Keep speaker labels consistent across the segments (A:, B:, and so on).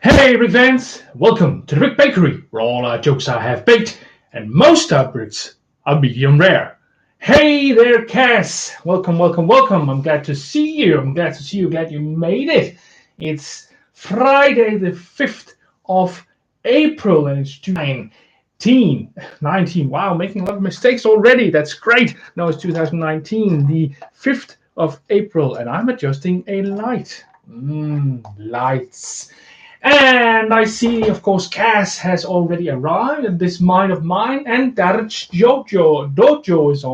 A: Hey Brick fans, welcome to the Brick Bakery, where all our jokes are half baked and most our bricks are medium rare. Hey there, Cass. Welcome, welcome, welcome. I'm glad to see you. Glad you made it. It's Friday, the 5th of April, and it's 2019. Wow, making a lot of mistakes already. That's great. No, it's 2019, the 5th of April, and I'm adjusting a light. Lights. And I see, of course, Cass has already arrived at this mine of mine, and Darch Dojo is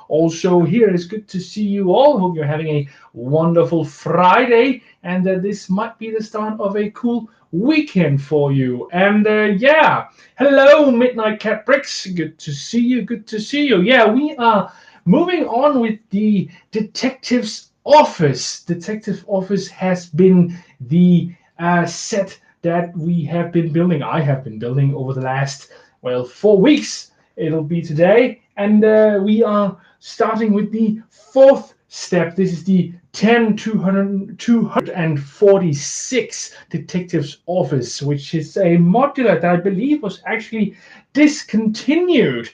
A: also here. It's good to see you all. Hope you're having a wonderful Friday, and that this might be the start of a cool weekend for you. And hello, Midnight Cat Bricks. Good to see you. Good to see you. Yeah, we are moving on with the detective's office. Detective office has been the set that we have been building. I have been building over the last 4 weeks. It'll be today, and we are starting with the fourth step. This is the 246 detective's office, which is a modular that I believe was actually discontinued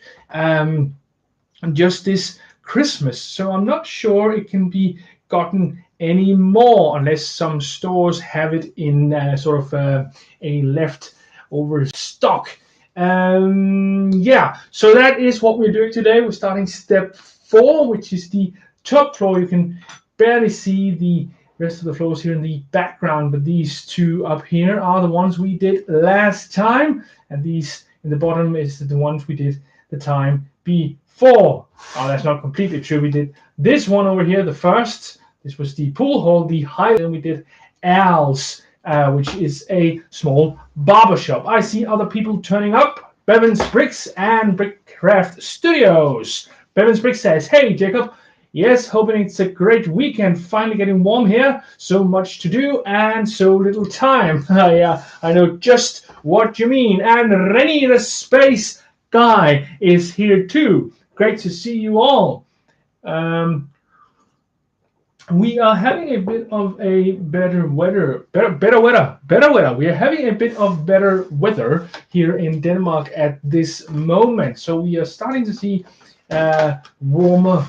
A: just this Christmas. So I'm not sure it can be gotten anymore unless some stores have it in a leftover stock. So that is what we're doing today. We're starting step 4, which is the top floor. You can barely see the rest of the floors here in the background, but these two up here are the ones we did last time, and these in the bottom is the ones we did the time before. Oh, that's not completely true. We did this one over here, the first. This was the pool hall, the highlight, and we did Al's, which is a small barber shop. I see other people turning up. Bevan's Bricks and Brickcraft Studios. Bevan's Bricks says, "Hey, Jacob. Yes, hoping it's a great weekend. Finally getting warm here. So much to do and so little time." Yeah, I know just what you mean. And Rennie the Space Guy is here too. Great to see you all. We are having a bit of a better weather. We are having a bit of better weather here in Denmark at this moment. So we are starting to see warmer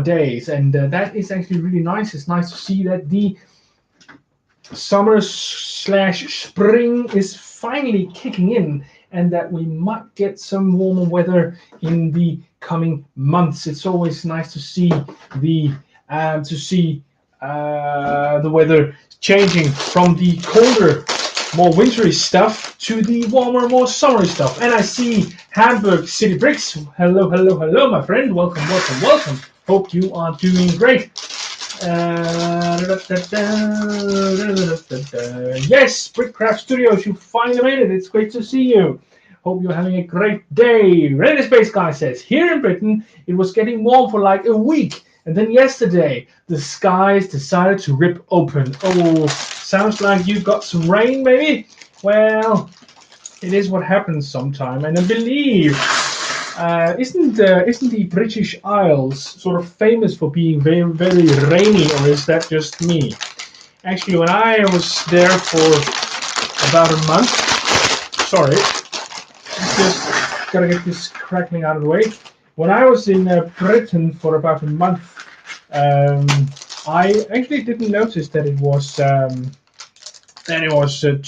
A: days, and that is actually really nice. It's nice to see that the summer/spring is finally kicking in, and that we might get some warmer weather in the coming months. It's always nice to see the weather changing from the colder, more wintry stuff to the warmer, more summery stuff. And I see Hamburg City Bricks. Hello, hello, hello, my friend. Welcome, welcome, welcome. Hope you are doing great. Yes, Brickcraft Studios, you finally made it. It's great to see you. Hope you're having a great day. Rennie Space Guy says, here in Britain, it was getting warm for like a week. And then yesterday, the skies decided to rip open. Oh, sounds like you got some rain, maybe? Well, it is what happens sometime. And I believe, isn't the British Isles sort of famous for being very, very rainy, or is that just me? Actually, when I was there for about a month, sorry, just gotta get this crackling out of the way. When I was in Britain for about a month, I actually didn't notice that it was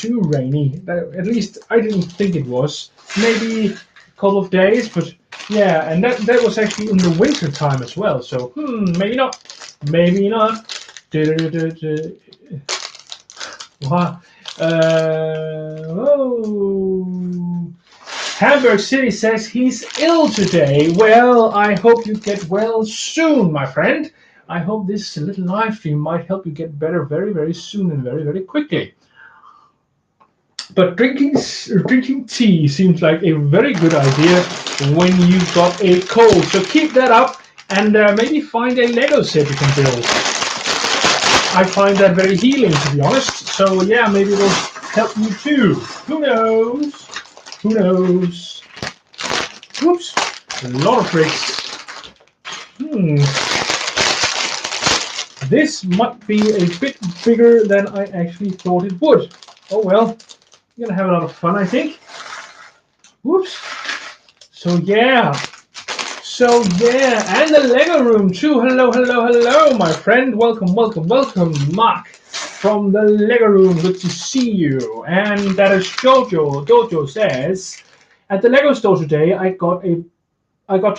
A: too rainy. At least I didn't think it was. Maybe a couple of days, but yeah, and that was actually in the winter time as well. So maybe not. Maybe not. Wow. Hamburg City says he's ill today. Well, I hope you get well soon, my friend. I hope this little live stream might help you get better very, very soon and very, very quickly. But drinking tea seems like a very good idea when you've got a cold. So keep that up and maybe find a Lego set you can build. I find that very healing, to be honest. So yeah, maybe it'll help you too. Who knows? Who knows? Whoops, a lot of bricks. This might be a bit bigger than I actually thought it would. Oh well, we're gonna have a lot of fun, I think. Whoops. So yeah, and the Lego room too. Hello, hello, hello, my friend. Welcome, welcome, welcome, Mark from the Lego room. Good to see you. And that is Jojo. Jojo says, at the Lego store today, I got to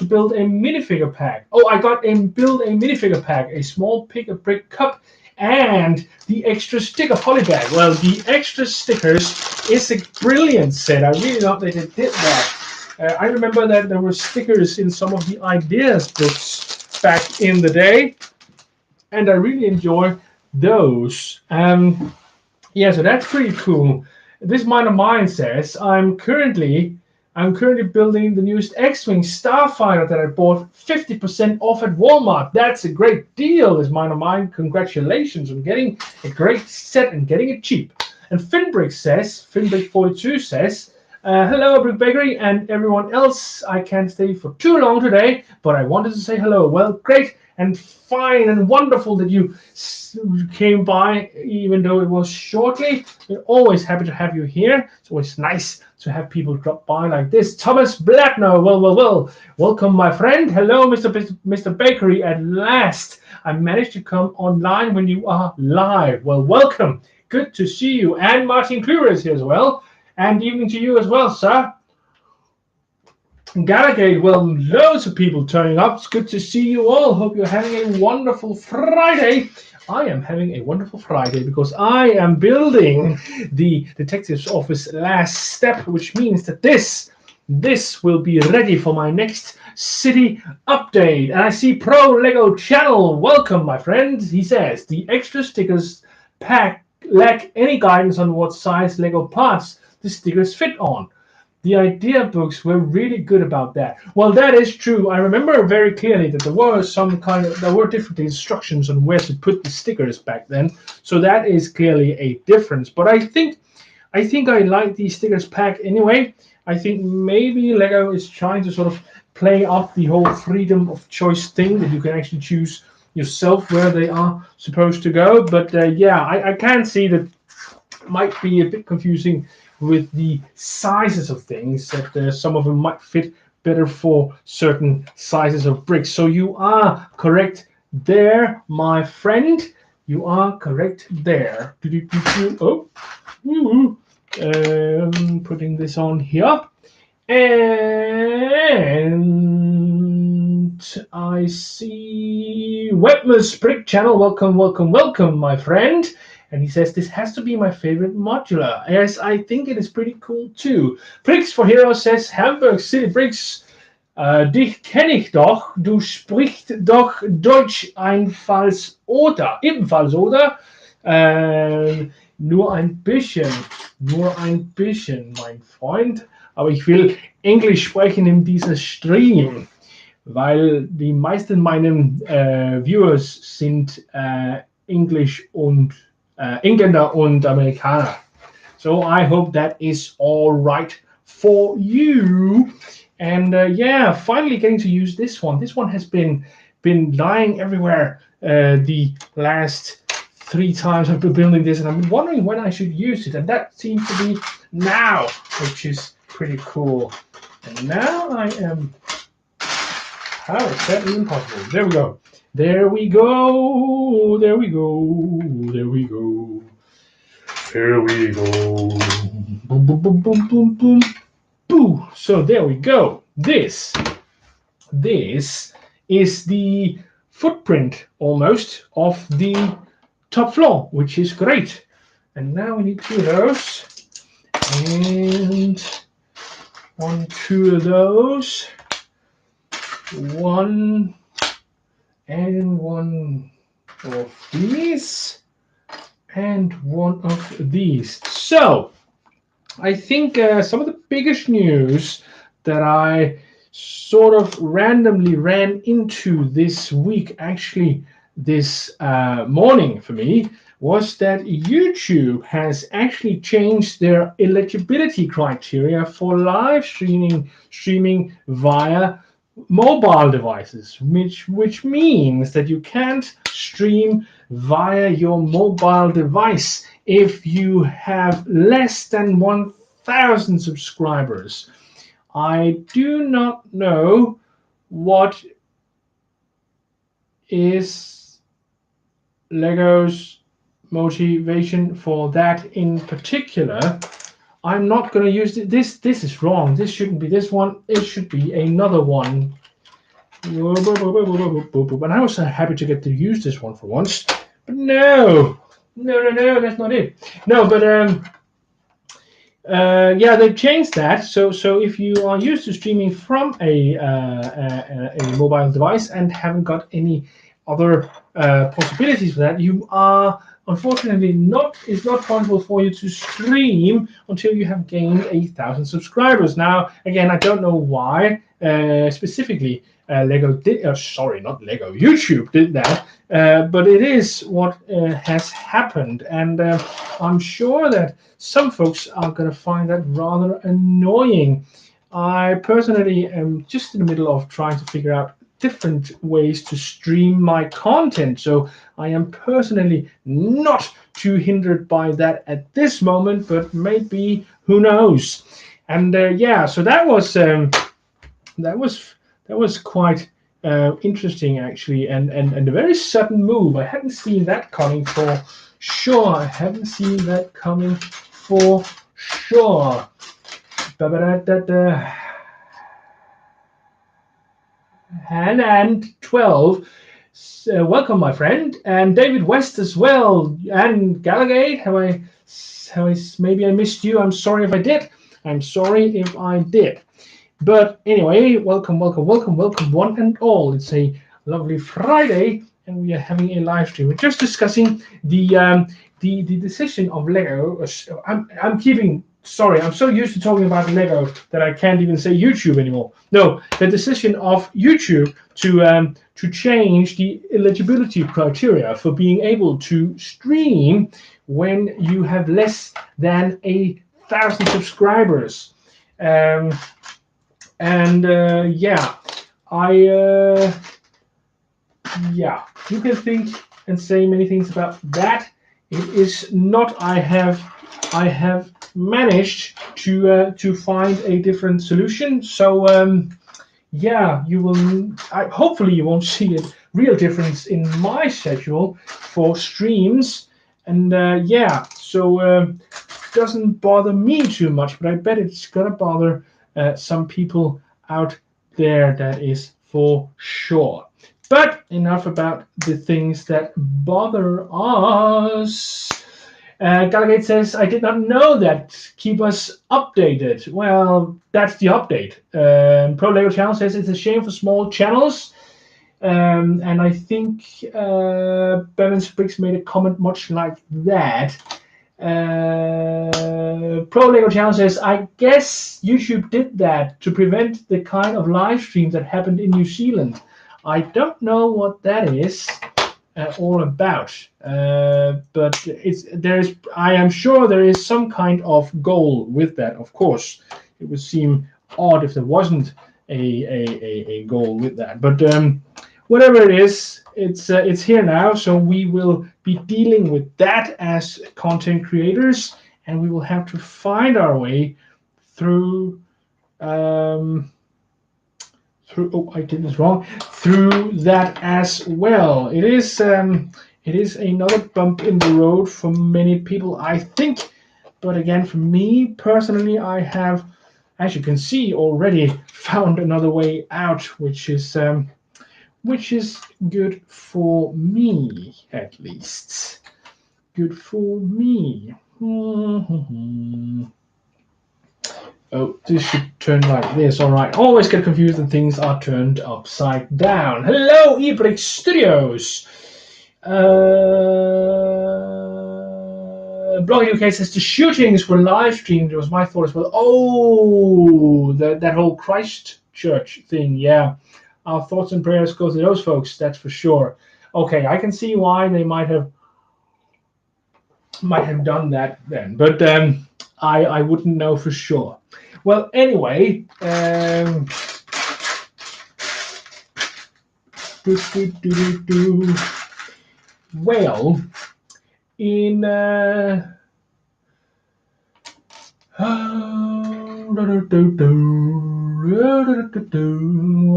A: build a minifigure pack. Oh, I got to build a minifigure pack, a small pick a brick cup, and the extra sticker polybag. Well, the extra stickers is a brilliant set. I really love that they did that. I remember that there were stickers in some of the ideas books back in the day, and I really enjoy those. Yeah, so that's pretty cool. This Minor Mind says, I'm currently building the newest X-Wing Starfighter that I bought 50% off at Walmart. That's a great deal, this Minor Mind. Congratulations on getting a great set and getting it cheap. And Finbrick42 says, hello, Brick Bakery and everyone else. I can't stay for too long today, but I wanted to say hello. Well, great and fine and wonderful that you came by, even though it was shortly. We're always happy to have you here. It's always nice to have people drop by like this. Thomas Blattner, well. Welcome, my friend. Hello, Mr. Bakery. At last, I managed to come online when you are live. Well, welcome. Good to see you. And Martin Kluwer is here as well. And evening to you as well, sir. Gallagher, well, loads of people turning up. It's good to see you all. Hope you're having a wonderful Friday. I am having a wonderful Friday because I am building the detective's office last step, which means that this will be ready for my next city update. And I see Pro Lego Channel. Welcome, my friend. He says the extra stickers pack lack any guidance on what size Lego parts the stickers fit on. The idea books were really good about that. Well, that is true. I remember very clearly that there were different instructions on where to put the stickers back then. So that is clearly a difference. But I think I like the stickers pack anyway. I think maybe Lego is trying to sort of play up the whole freedom of choice thing, that you can actually choose yourself where they are supposed to go. But yeah, I can see that it might be a bit confusing with the sizes of things, that some of them might fit better for certain sizes of bricks. So you are correct there, my friend. You are correct there. Oh, putting this on here. And I see Webmer's Brick Channel. Welcome, my friend. And he says, this has to be my favorite modular. Yes, I think it is pretty cool too. Bricks for Heroes says, Hamburg City Bricks, dich kenne ich doch. Du sprichst doch Deutsch ebenfalls, oder? Nur ein bisschen, mein Freund. Aber ich will Englisch sprechen in diesem Stream, weil die meisten meiner Viewers sind Englisch und Engländer und Amerikaner. So I hope that is all right for you. And yeah, finally getting to use this one. This one has been lying everywhere the last 3 times I've been building this, and I'm wondering when I should use it. And that seems to be now, which is pretty cool. And now I am... How is that even possible? There we go. There we go. There we go. There we go. There we go. Boom, boom, boom, boom, boom, boom. Boo. So there we go. This is the footprint almost of the top floor, which is great. And now we need 2 of those. And 1, 2 of those. 1 and 1 of these and 1 of these. So I think some of the biggest news that I sort of randomly ran into this week, actually this morning for me, was that YouTube has actually changed their eligibility criteria for live streaming via mobile devices, which means that you can't stream via your mobile device if you have less than 1,000 subscribers. I do not know what is Lego's motivation for that in particular. I'm not going to use this. This is wrong. This shouldn't be this one. It should be another one. And I was so happy to get to use this one for once. But no, that's not it. No, but yeah, they've changed that. So if you are used to streaming from a mobile device and haven't got any other possibilities for that, you are unfortunately it's not possible for you to stream until you have gained 1,000 subscribers. Now, again, I don't know why specifically Lego did. Sorry, not Lego. YouTube did that, but it is what has happened, and I'm sure that some folks are going to find that rather annoying. I personally am just in the middle of trying to figure out different ways to stream my content, so I am personally not too hindered by that at this moment, but maybe, who knows. And yeah, so that was quite interesting, actually, and a very sudden move. I hadn't seen that coming for sure. I haven't seen that coming for sure. And 12. Welcome, my friend, and David West as well, and Gallagher. Maybe I missed you. I'm sorry if I did. I'm sorry if I did. But anyway, welcome, one and all. It's a lovely Friday, and we are having a live stream. We're just discussing the decision of Lego. I'm keeping. Sorry, I'm so used to talking about Lego that I can't even say YouTube anymore. No, the decision of YouTube to change the eligibility criteria for being able to stream when you have less than 1,000 subscribers. Yeah, you can think and say many things about that. It is not. I have managed to find a different solution. So yeah, you will. Hopefully, you won't see a real difference in my schedule for streams. And yeah, so doesn't bother me too much, but I bet it's gonna bother some people out there, that is for sure. But enough about the things that bother us. Gallagher says, I did not know that. Keep us updated. Well, that's the update. Pro Lego Channel says it's a shame for small channels. And I think Bevins Briggs made a comment much like that. Pro Lego Channel says, I guess YouTube did that to prevent the kind of live stream that happened in New Zealand. I don't know what that is all about, but I am sure there is some kind of goal with that. Of course, it would seem odd if there wasn't a goal with that. But whatever it is, it's here now. So we will be dealing with that as content creators, and we will have to find our way through. Oh, I did this wrong. Through that as well. It is another bump in the road for many people, I think. But again, for me personally, I have, as you can see, already found another way out, which is good for me, at least. Good for me. Oh, this should turn like this. All right. Always get confused when things are turned upside down. Hello, eBrick Studios. Blog UK says the shootings were live streamed. It was my thought as well. Oh, that whole Christchurch thing. Yeah. Our thoughts and prayers go to those folks. That's for sure. Okay, I can see why they might have done that then, but I wouldn't know for sure. Well, anyway, well in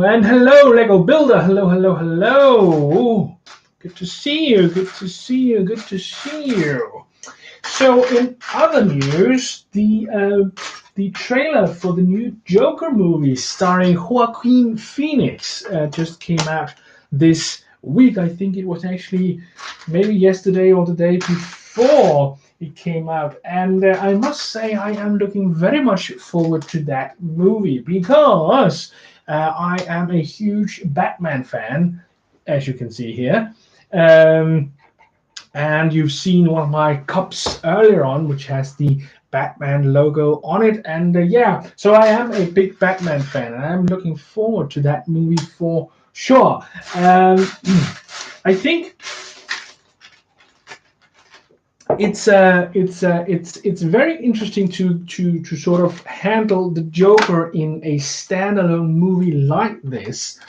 A: and hello, Lego Builder. Hello, hello, hello. Good to see you. Good to see you. Good to see you. So, in other news, the trailer for the new Joker movie starring Joaquin Phoenix just came out this week. I think it was actually maybe yesterday or the day before it came out, and I must say I am looking very much forward to that movie because I am a huge Batman fan, as you can see here. And you've seen one of my cups earlier on, which has the Batman logo on it. And yeah, so I am a big Batman fan, and I'm looking forward to that movie for sure. I think it's very interesting to sort of handle the Joker in a standalone movie like this,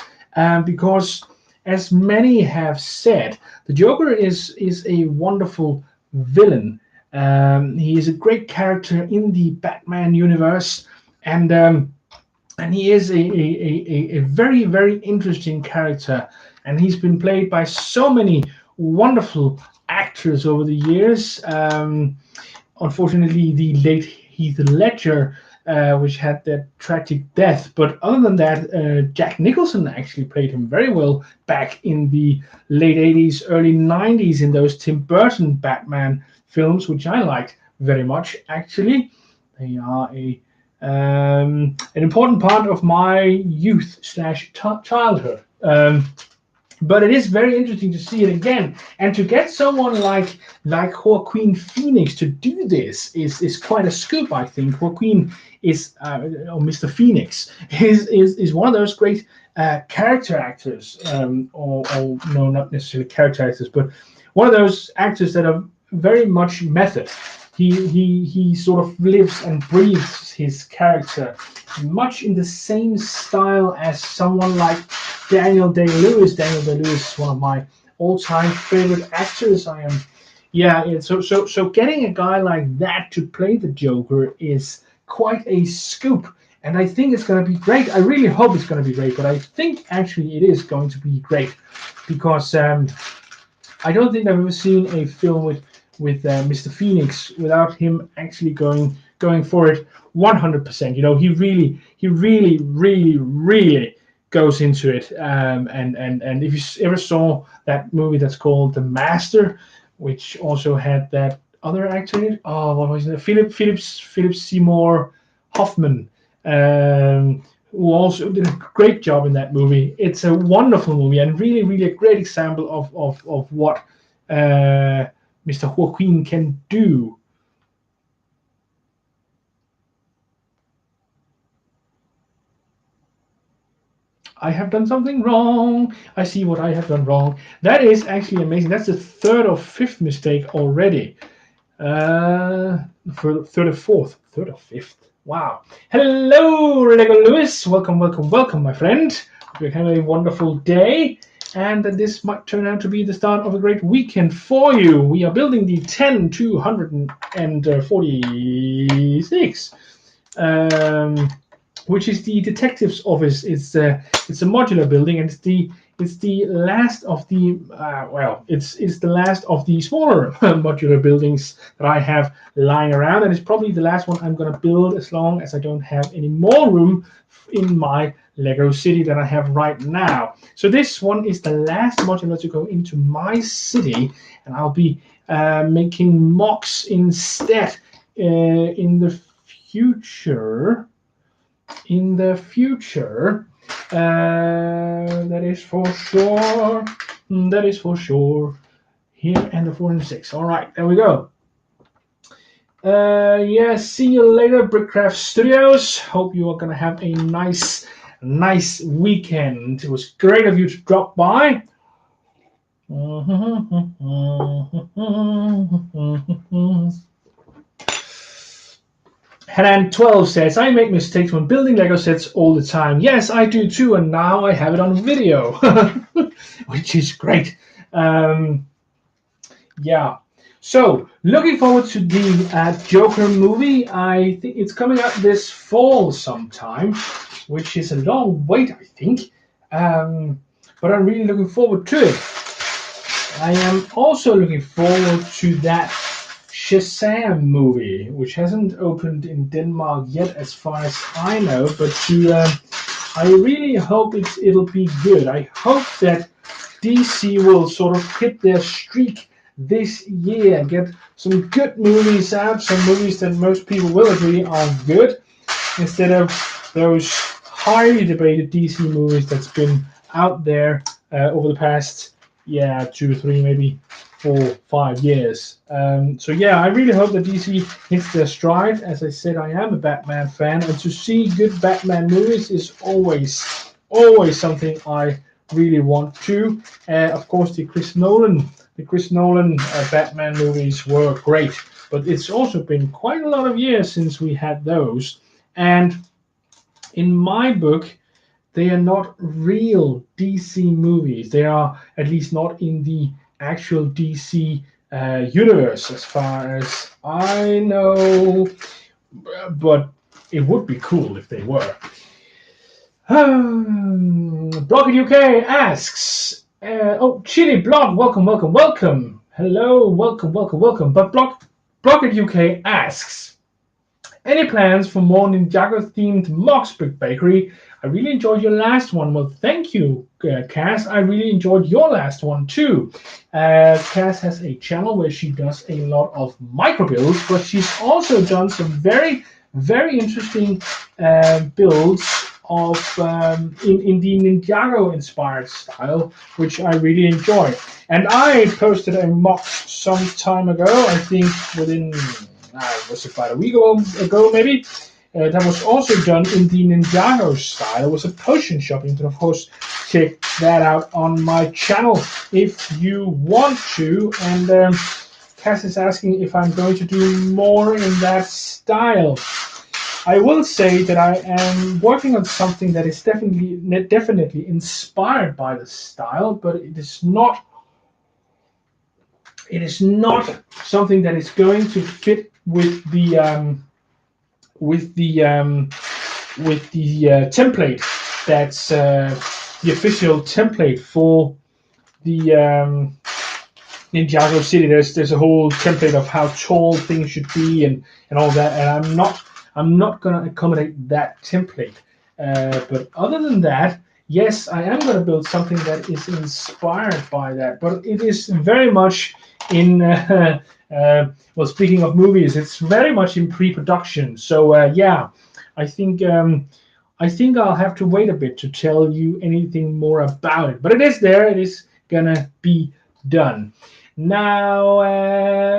A: because as many have said, the Joker is a wonderful villain. He is a great character in the Batman universe, and he is a very, very interesting character. And he's been played by so many wonderful actors over the years. Unfortunately, the late Heath Ledger, which had that tragic death. But other than that, Jack Nicholson actually played him very well back in the late 80s, early 90s in those Tim Burton Batman films, which I liked very much, actually. They are an important part of my youth / childhood. But it is very interesting to see it again, and to get someone like Joaquin Phoenix to do this is quite a scoop. I think Joaquin is, or Mr. Phoenix is one of those great character actors, or no, not necessarily character actors, but one of those actors that are very much method. He sort of lives and breathes his character much in the same style as someone like Daniel Day-Lewis. Daniel Day-Lewis is one of my all-time favorite actors. So getting a guy like that to play the Joker is quite a scoop, and I think it's going to be great. I really hope it's going to be great, but I think actually it is going to be great because I don't think I've ever seen a film with Mr. Phoenix without him actually going for it 100%. You know, he really goes into it. And if you ever saw that movie that's called The Master, which also had that other actor in it, what was it? Philip Seymour Hoffman, who also did a great job in that movie. It's a wonderful movie and really a great example of what Mr. Joaquin can do. I have done something wrong. I see what I have done wrong. That is actually amazing. That's the third or fifth mistake already. For third or fifth. Wow. Hello, Lego Lewis. Welcome, my friend. Hope you're having a wonderful day, and that this might turn out to be the start of a great weekend for you. We are building the 10246, which is the detective's office. It's a modular building, and it's the last of the it's the last of the smaller modular buildings that I have lying around, and it's probably the last one I'm going to build as long as I don't have any more room in my Lego city than I have right now. So this one is the last modular to go into my city, and I'll be making mocks instead in the future. That is for sure. That is for sure. Here and the 4 and 6. All right, there we go. Yeah, see you later, Brickcraft Studios. Hope you are gonna have a nice weekend. It was great of you to drop by. Hanan12 says, I make mistakes when building Lego sets all the time. Yes, I do too, and now I have it on video, which is great. Yeah. So, looking forward to the Joker movie. I think it's coming out this fall sometime, which is a long wait, I think. But I'm really looking forward to it. I am also looking forward to that Shazam movie, which hasn't opened in Denmark yet, as far as I know. But I really hope it'll be good. I hope that DC will sort of hit their streak this year and get some good movies out, some movies that most people will agree are good, instead of those highly debated DC movies that's been out there over the past 2, 3, maybe 4, 5 years. So yeah, I really hope that DC hits their stride. As I said, I am a Batman fan, and to see good Batman movies is always something I really want to. Of course, the Chris Nolan Batman movies were great, but it's also been quite a lot of years since we had those. And in my book, they are not real DC movies. They are at least not in the actual DC universe, as far as I know. But it would be cool if they were. Blocked UK asks, Chili Block, welcome. Hello, welcome. But Blocked UK asks, any plans for more Ninjago-themed Lars Brick Bakery? I really enjoyed your last one. Well, thank you, Cass. I really enjoyed your last one too. Cass has a channel where she does a lot of micro builds, but she's also done some very, very interesting builds of in the Ninjago inspired style, which I really enjoy. And I posted a mock some time ago, I think within was about a week ago maybe. That was also done in the Ninjago style. It was a potion shop. You can of course check that out on my channel if you want to. And Cass is asking if I'm going to do more in that style. I will say that I am working on something that is definitely inspired by the style, but it is not something that is going to fit with the template that's the official template for the Ninjago City. There's a whole template of how tall things should be and all that, and I'm not going to accommodate that template. But other than that, yes, I am going to build something that is inspired by that. But it is very much in, well, speaking of movies, it's very much in pre-production. So yeah, I think I'll have to wait a bit to tell you anything more about it. But it is there. It is going to be done. Now,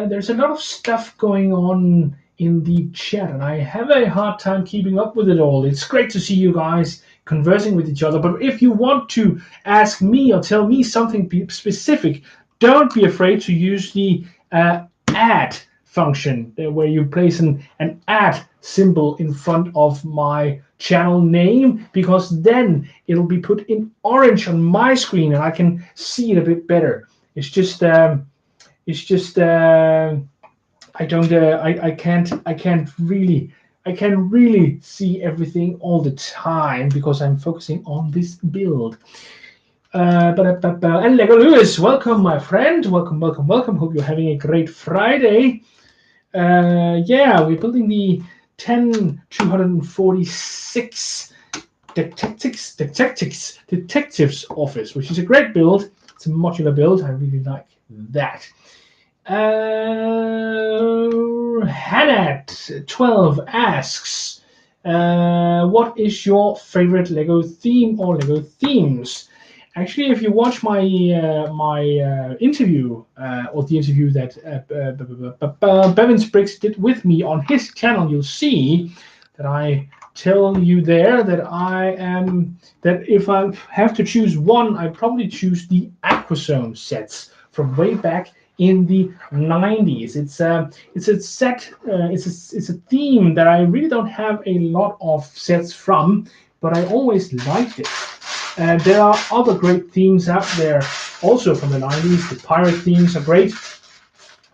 A: there's a lot of stuff going on in the chat, and I have a hard time keeping up with it all. It's great to see you guys conversing with each other, but if you want to ask me or tell me something specific, don't be afraid to use the add function, where you place an add symbol in front of my channel name, because then it'll be put in orange on my screen and I can see it a bit better. It's just I can't really see everything all the time because I'm focusing on this build. And Lego Lewis, welcome, my friend. Welcome. Hope you're having a great Friday. Yeah, we're building the 10246 detectives office, which is a great build. It's a modular build. I really like that. Hanat12 asks, what is your favorite Lego theme or Lego themes? Actually, if you watch my interview, or the interview that Bevins Briggs did with me on his channel, you'll see that I tell you there that that if I have to choose one, I probably choose the Aquazone sets from way back in the 90s. It's a set. It's a theme that I really don't have a lot of sets from, but I always liked it. And there are other great themes out there, also from the 90s. The pirate themes are great.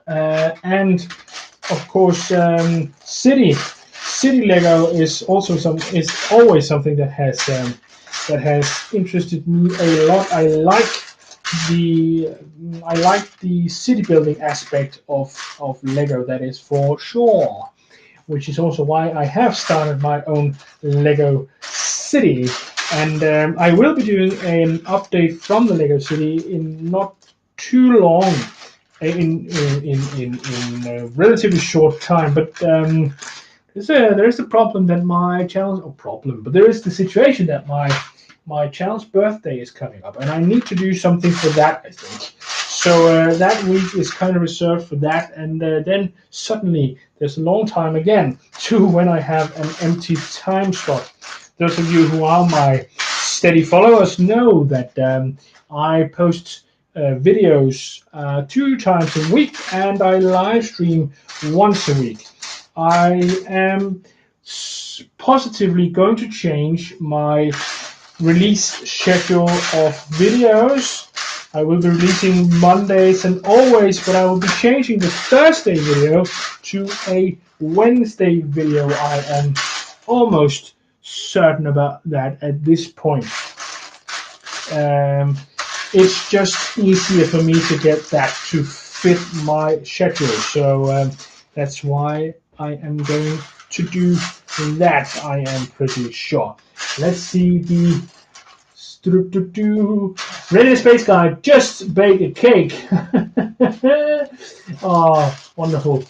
A: and of course city Lego is also always something that has interested me a lot. I like the city building aspect of Lego, that is for sure, which is also why I have started my own Lego city. And I will be doing an update from the Lego City in not too long, in a relatively short time. But there is the problem that my channel, but there is the situation that my channel's birthday is coming up, and I need to do something for that, I think. So that week is kind of reserved for that, and then suddenly there's a long time again to when I have an empty time slot. Those of you who are my steady followers know that I post videos 2 times a week, and I live stream once a week. I am positively going to change my release schedule of videos. I will be releasing Mondays and always, but I will be changing the Thursday video to a Wednesday video. I am almost certain about that at this point. It's just easier for me to get that to fit my schedule, so that's why I am going to do that, I am pretty sure. Let's see the Ready Space Guy, just bake a cake. Oh, wonderful.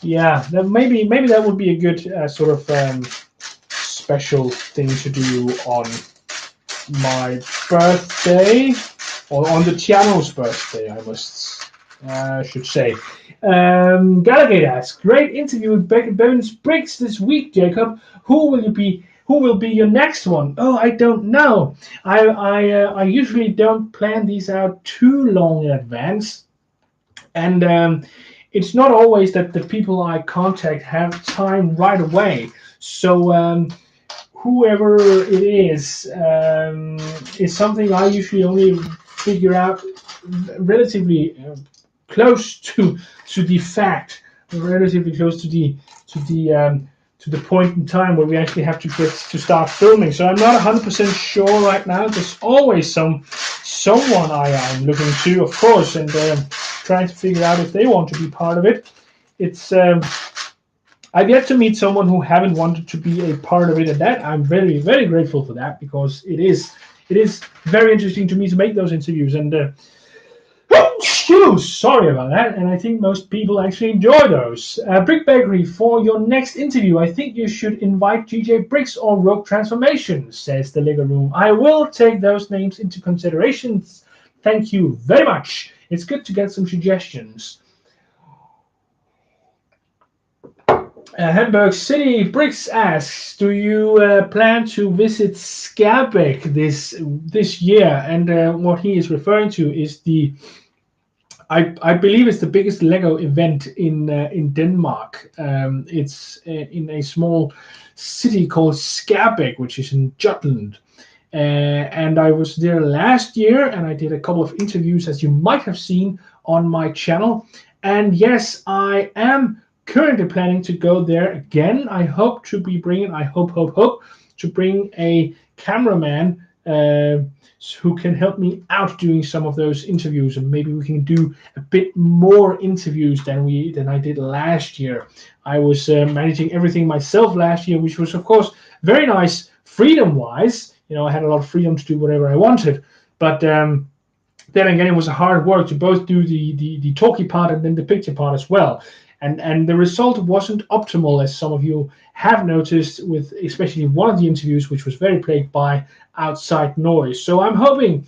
A: Yeah, maybe that would be a good sort of special thing to do on my birthday, or on the channel's birthday, I should say. Gallagher asks, great interview with Julius Brick this week, Jacob. Who will be your next one? Oh, I don't know. I usually don't plan these out too long in advance, and it's not always that the people I contact have time right away. So whoever it is something I usually only figure out relatively close to the fact, relatively close to the point in time where we actually have to get to start filming. So I'm not 100% sure right now. There's always someone I am looking to, of course, and trying to figure out if they want to be part of it. It's I've yet to meet someone who haven't wanted to be a part of it, and that I'm very, very grateful for that, because it is very interesting to me to make those interviews. And sorry about that. And I think most people actually enjoy those. Brick Bakery, for your next interview, I think you should invite GJ Bricks or Rogue Transformation, says the Lego Room. I will take those names into consideration. Thank you very much. It's good to get some suggestions. Hamburg City Bricks asks, do you plan to visit Sceptic this year? And what he is referring to is I believe it's the biggest Lego event in Denmark. It's in a small city called Sceptic, which is in Jutland. And I was there last year, and I did a couple of interviews, as you might have seen on my channel. And yes, I am currently planning to go there again. I hope to be bringing, to bring a cameraman who can help me out doing some of those interviews, and maybe we can do a bit more interviews than I did last year. I was managing everything myself last year, which was of course very nice freedom-wise. I had a lot of freedom to do whatever I wanted, but then again, it was hard work to both do the talky part and then the picture part as well. And the result wasn't optimal, as some of you have noticed, with especially one of the interviews, which was very plagued by outside noise. So I'm hoping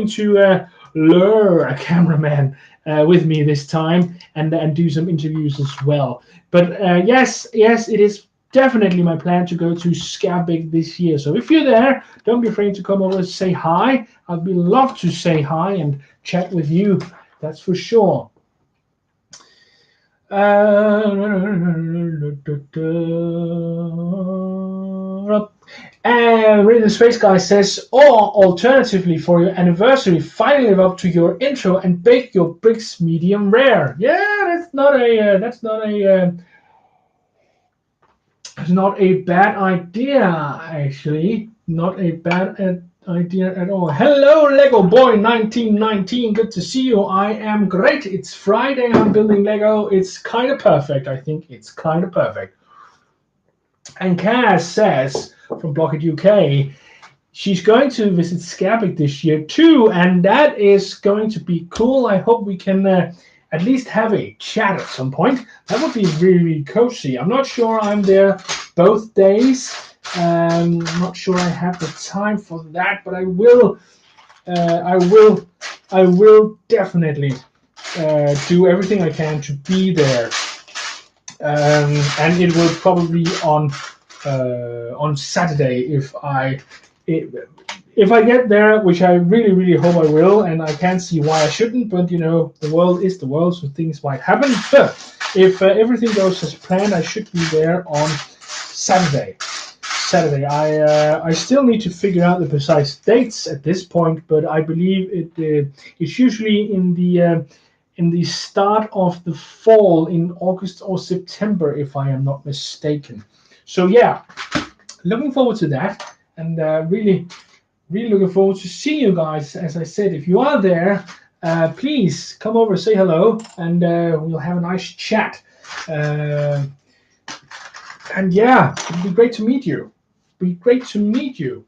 A: to lure a cameraman with me this time and do some interviews as well. But yes, it is definitely my plan to go to Sceptic this year. So if you're there, don't be afraid to come over and say hi. I'd be love to say hi and chat with you. That's for sure. And Really the Space Guy says, or alternatively, for your anniversary, finally live up to your intro and bake your bricks medium rare. Yeah, that's not a bad idea, actually. Not a bad idea at all. Hello, Lego Boy 1919. Good to see you. I am great. It's Friday. I'm building Lego. It's kind of perfect. I think it's kind of perfect. And Kaz says from Blocket UK, she's going to visit Sceptic this year too, and that is going to be cool. I hope we can at least have a chat at some point. That would be really, really cozy. I'm not sure I'm there both days. I'm not sure I have the time for that, but I will. I will definitely do everything I can to be there. And it will probably be on Saturday if I get there, which I really, really hope I will, and I can't see why I shouldn't, but you know, the world is the world, so things might happen. But if everything goes as planned, I should be there on Saturday. I still need to figure out the precise dates at this point, but I believe it's usually in the start of the fall, in August or September, if I am not mistaken. So yeah, looking forward to that, and really looking forward to seeing you guys. As I said, if you are there, please come over, say hello, and we'll have a nice chat. And yeah, it'd be great to meet you. Be great to meet you.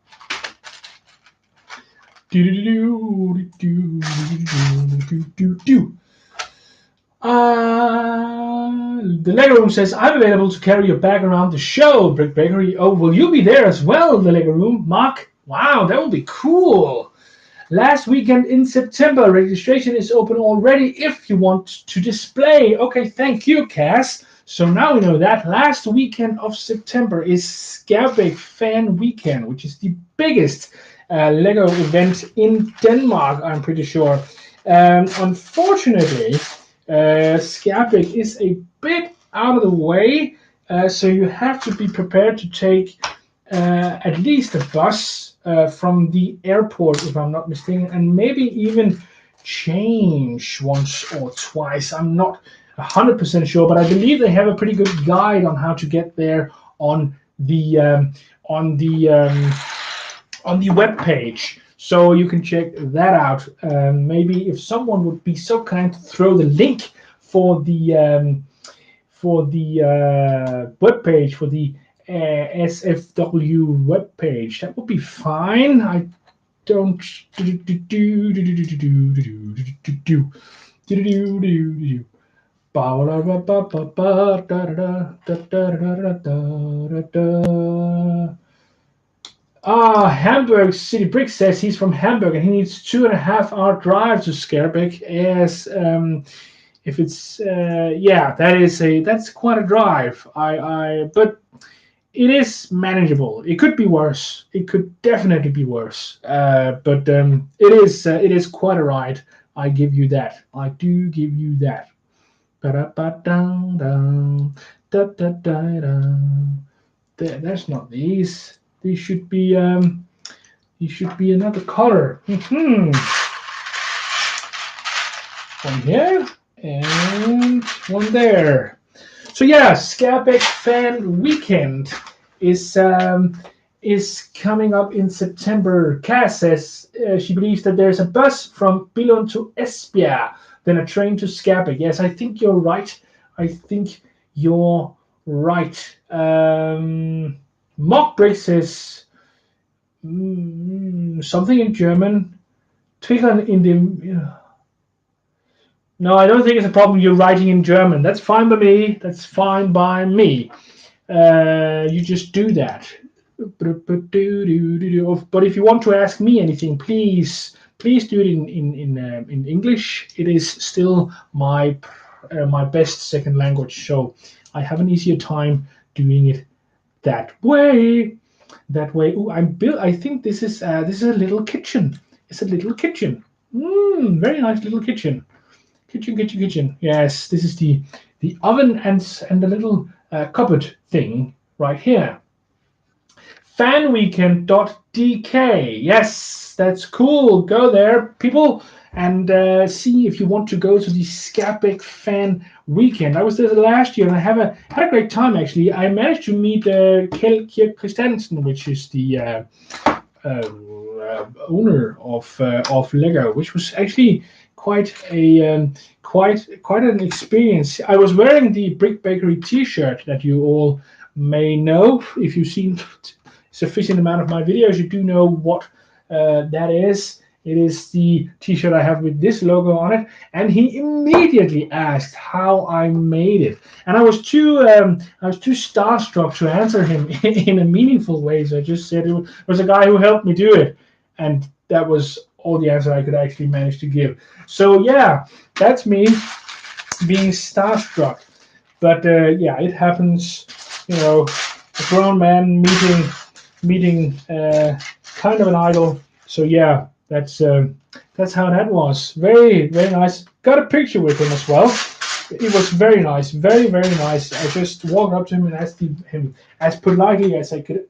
A: The Lego Room says, I'm available to carry your bag around the show, Brick Bakery. Oh, will you be there as well, the Lego Room? Mark? Wow, that would be cool. Last weekend in September, registration is open already if you want to display. Okay, thank you, Cass. So now we know that last weekend of September is Sceptic Fan Weekend, which is the biggest Lego event in Denmark, I'm pretty sure. Unfortunately, Sceptic is a bit out of the way, so you have to be prepared to take at least a bus from the airport, if I'm not mistaken, and maybe even change once or twice. I'm not 100% sure, but I believe they have a pretty good guide on how to get there on the web page, so you can check that out. Maybe if someone would be so kind to throw the link for the web page, for the SFW web page, that would be fine. I don't Hamburg City Brick says he's from Hamburg and he needs 2.5-hour drive to Sceptic. Yes, if it's that's quite a drive. But it is manageable. It could be worse. It could definitely be worse. But it is quite a ride. I give you that. I do give you that. That's not these. These should be another color. One here and one there. So yeah, Sceptic Fan Weekend is coming up in September. Cass says she believes that there's a bus from Billund to Esbjerg, then a train to Sceptic. Yes, I think you're right. Mock Brick says something in German. Twickern in the. No, I don't think it's a problem you're writing in German. That's fine by me. You just do that. But if you want to ask me anything, please do it in English. It is still my best second language, so I have an easier time doing it that way. Ooh, I think this is a little kitchen. It's a little kitchen. Very nice little kitchen. Kitchen. Yes, this is the oven and the little cupboard thing right here. fanweekend.dk. Yes, that's cool. Go there, people, and see if you want to go to the Sceptic fan weekend. I was there last year, and I had a great time actually. I managed to meet Kjell Kirk Christensen, which is the owner of Lego, which was actually quite a quite an experience. I was wearing the Brick Bakery T-shirt that you all may know. If you've seen sufficient amount of my videos, you do know what that is. It is the T-shirt I have with this logo on it, and he immediately asked how I made it, and I was too starstruck to answer him in a meaningful way. So I just said it was a guy who helped me do it, and that was all the answer I could actually manage to give. So yeah, that's me being starstruck. But yeah, it happens. You know, a grown man meeting kind of an idol. So yeah, that's how that was. Very nice. Got a picture with him as well. It was very nice, very nice. I just walked up to him and asked him as politely as I could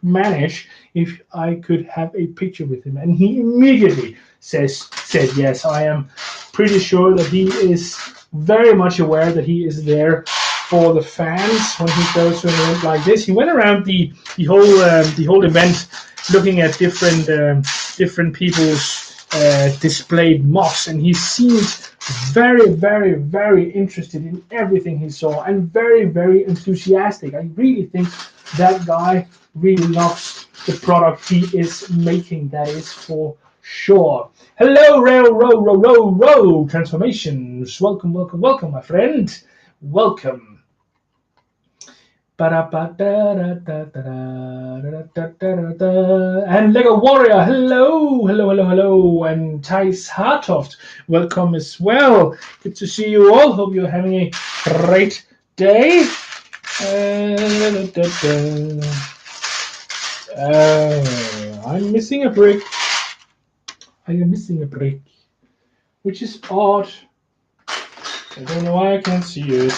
A: manage if I could have a picture with him, and he immediately said yes. I am pretty sure that he is very much aware that he is there for the fans when he goes to an event like this. He went around the whole event looking at different people's displayed mocks, and he seemed very interested in everything he saw and very enthusiastic. I really think that guy really loves the product he is making. That is for sure. Hello, row transformations. Welcome, my friend. Welcome. And Lego Warrior, hello, and Thijs Hartoft, welcome as well. Good to see you all. Hope you're having a great day. I'm missing a brick. I am missing a brick, which is odd. I don't know why I can't see it.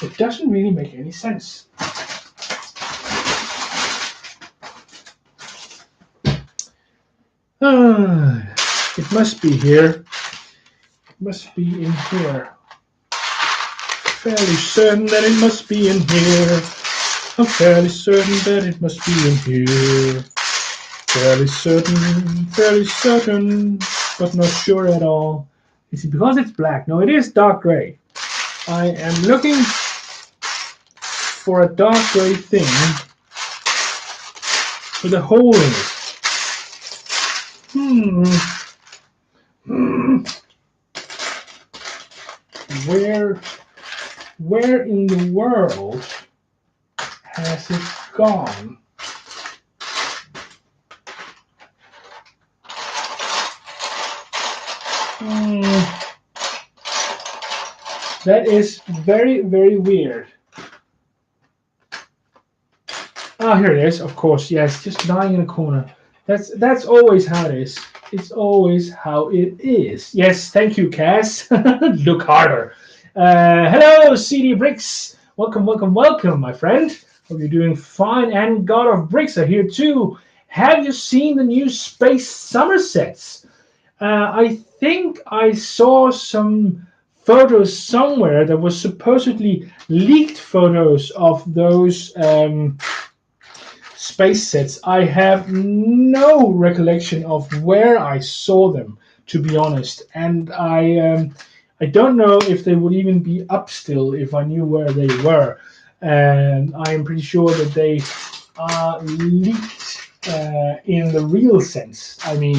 A: It doesn't really make any sense. It must be here. It must be in here. Fairly certain that it must be in here. I'm fairly certain that it must be in here. Fairly certain, but not sure at all. Is it because it's black? No, it is dark gray. I am looking for a dark gray thing with a hole in it. Where in the world has it gone? That is very weird. Ah, here it is. Of course, yes, just lying in a corner. That's always how it is. It's always how it is. Yes, thank you, Cass. Look harder. Hello, CD Bricks. Welcome, my friend. Hope you're doing fine. And God of Bricks are here too. Have you seen the new Space Somersets? I think I saw some photos somewhere that was supposedly leaked photos of those space sets. I have no recollection of where I saw them, to be honest, and I don't know if they would even be up still if I knew where they were. And I am pretty sure that they are leaked in the real sense. I mean,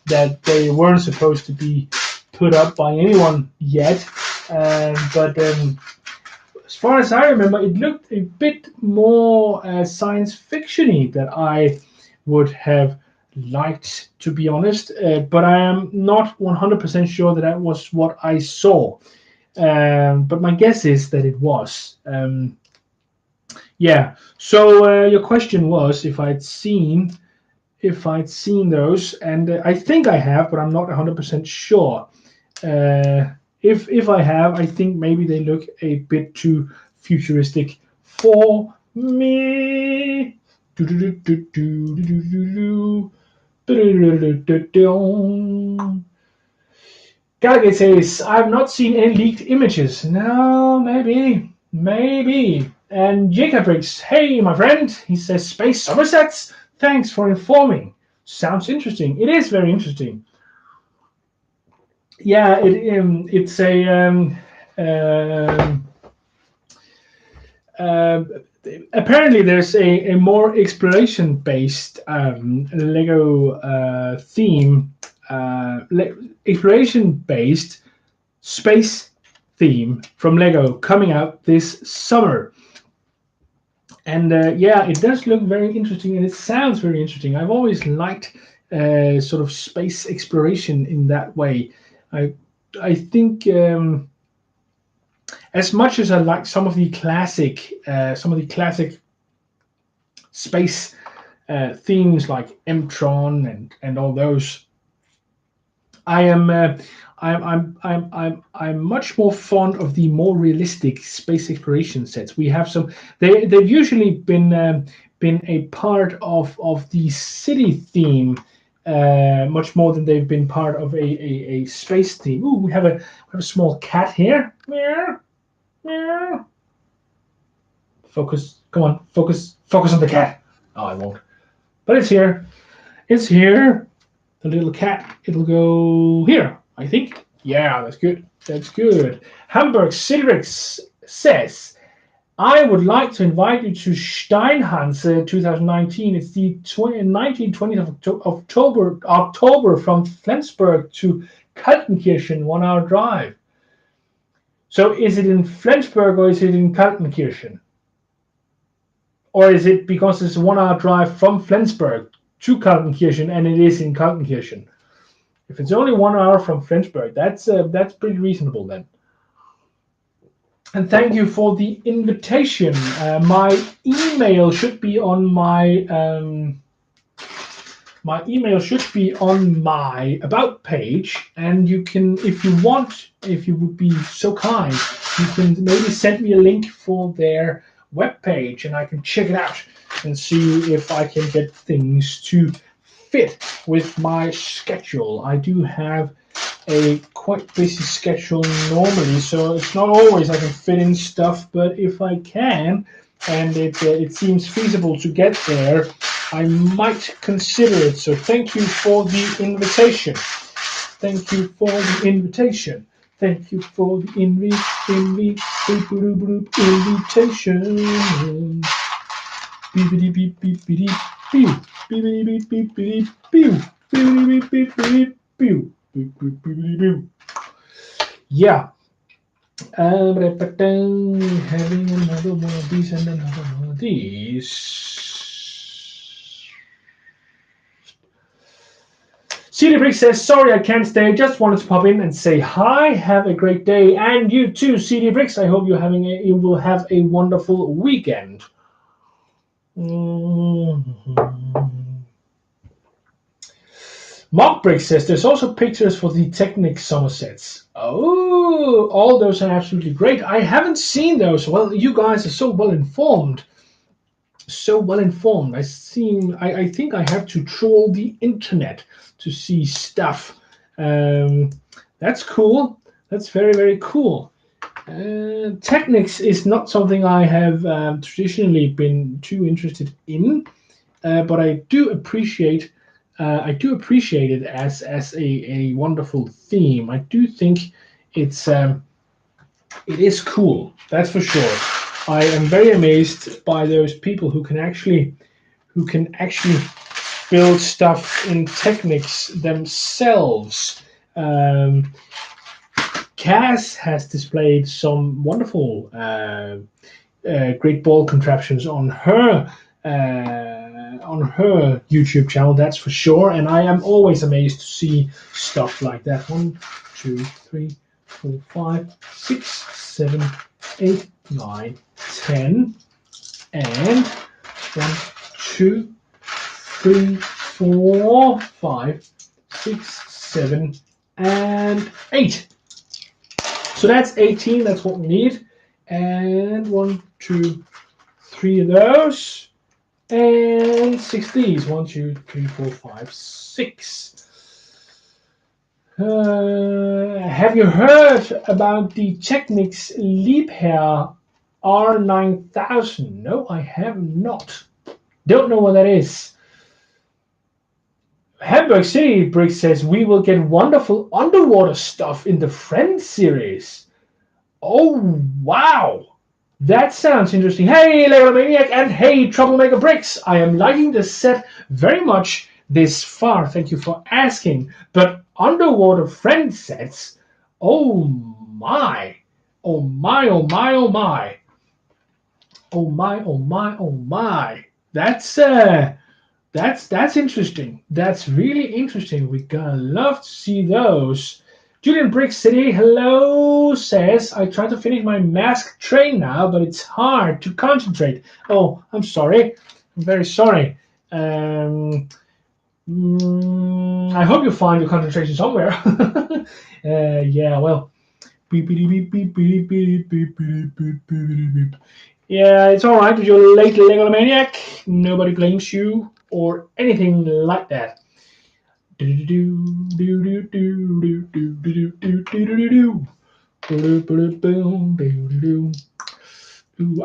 A: that they weren't supposed to be put up by anyone yet, but as far as I remember, it looked a bit more science fiction-y that I would have liked, to be honest, but I am not 100% sure that was what I saw, but my guess is that it was. Yeah, so your question was if I'd seen those, and I think I have, but I'm not 100% sure. If I have, I think maybe they look a bit too futuristic for me. Gallagher says, I've not seen any leaked images. No, maybe. And Jacob Briggs, hey, my friend. He says, Space Somersets? Thanks for informing. Sounds interesting. It is very interesting. Yeah, it's a apparently there's a more exploration based Lego theme, exploration based space theme from Lego coming out this summer. And yeah, it does look very interesting, and it sounds very interesting. I've always liked sort of space exploration in that way. I think as much as I like some of the classic space themes like M-Tron and all those, I'm much more fond of the more realistic space exploration sets. We have some. They've usually been a part of the city theme much more than they've been part of a space theme. Ooh, we have a small cat here. Meow, meow. Focus. Come on, focus on the cat. Oh, I won't. But it's here. It's here. The little cat. It'll go here, I think. Yeah, that's good. That's good. Hamburg Citrix says, I would like to invite you to Steinhanse 2019. It's the 19th, 20th of October from Flensburg to Kaltenkirchen, 1 hour drive. So is it in Flensburg or is it in Kaltenkirchen? Or is it because it's a 1 hour drive from Flensburg to Kaltenkirchen and it is in Kaltenkirchen? If it's only 1 hour from Flensburg, that's pretty reasonable then. And thank you for the invitation. My email should be on my about page, and you can, if you want, if you would be so kind, you can maybe send me a link for their webpage, and I can check it out and see if I can get things to fit with my schedule. I do have a quite busy schedule normally, so it's not always I can fit in stuff, but if I can, and it seems feasible to get there, I might consider it. So thank you for the invitation. Thank you for the invitation. Thank you for the invitation. Beep beep beep beep beep beep beep beep beep beep beep beep beep beep. Yeah. Having another one of these and another one of these. CD Brick says, sorry I can't stay, just wanted to pop in and say hi, have a great day, and you too, CD Bricks. I hope you will have a wonderful weekend. Mark Brick says, there's also pictures for the Technic summer sets. Oh, all those are absolutely great. I haven't seen those. Well, you guys are so well informed. I think I have to troll the internet to see stuff. That's cool. That's very, very cool. Technics is not something I have traditionally been too interested in, but I do appreciate it as a wonderful theme. I do think it is cool. That's for sure. I am very amazed by those people who can actually build stuff in Technics themselves. Cass has displayed some wonderful great ball contraptions on her YouTube channel, that's for sure, and I am always amazed to see stuff like that. 1, 2, 3, 4, 5, 6, 7, 8, 9, 10, and 1, 2, 3, 4, 5, 6, 7, and 8. So that's 18. That's what we need. And 1, 2, 3 of those. And 6 these. 1, 2, 3, 4, 5, 6. Have you heard about the Technics Liebherr R9000? No, I have not. Don't know what that is. Hamburg City Brick says we will get wonderful underwater stuff in the Friends series. Oh, wow. That sounds interesting. Hey, Legomaniac, and hey, Troublemaker Bricks. I am liking the set very much this far. Thank you for asking. But underwater friend sets, oh my. Oh my, oh my, oh my. Oh my, oh my, oh my. That's interesting. That's really interesting. We're gonna love to see those. Julian Brick City, hello, says, I try to finish my mask train now, but it's hard to concentrate. Oh, I'm sorry. I'm very sorry. I hope you find your concentration somewhere. Yeah, well. Yeah, it's all right with your late Legomaniac. Nobody blames you or anything like that. I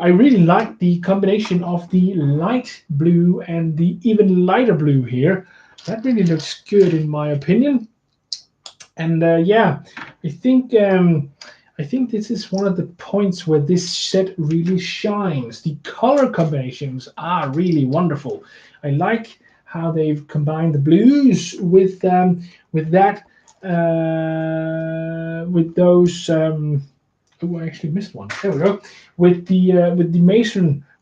A: really like the combination of the light blue and the even lighter blue here. That really looks good in my opinion. And yeah, I think this is one of the points where this set really shines. The color combinations are really wonderful. I like how they've combined the blues with that with those. Oh, I actually missed one. There we go. With the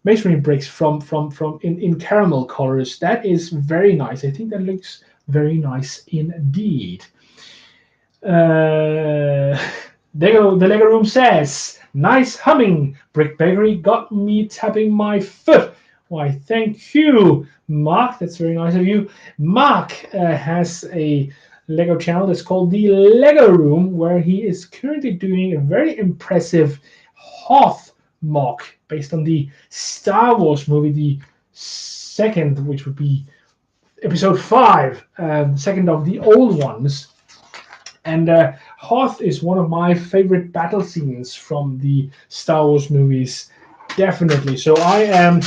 A: masonry bricks from in caramel colors. That is very nice. I think that looks very nice indeed. The Lego Room says, nice humming. Brick Bakery got me tapping my foot. Why, thank you, Mark. That's very nice of you. Mark has a Lego channel that's called the Lego Room, where he is currently doing a very impressive Hoth mock based on the Star Wars movie, the second, which would be episode 5, second of the old ones. And Hoth is one of my favorite battle scenes from the Star Wars movies, definitely. So I am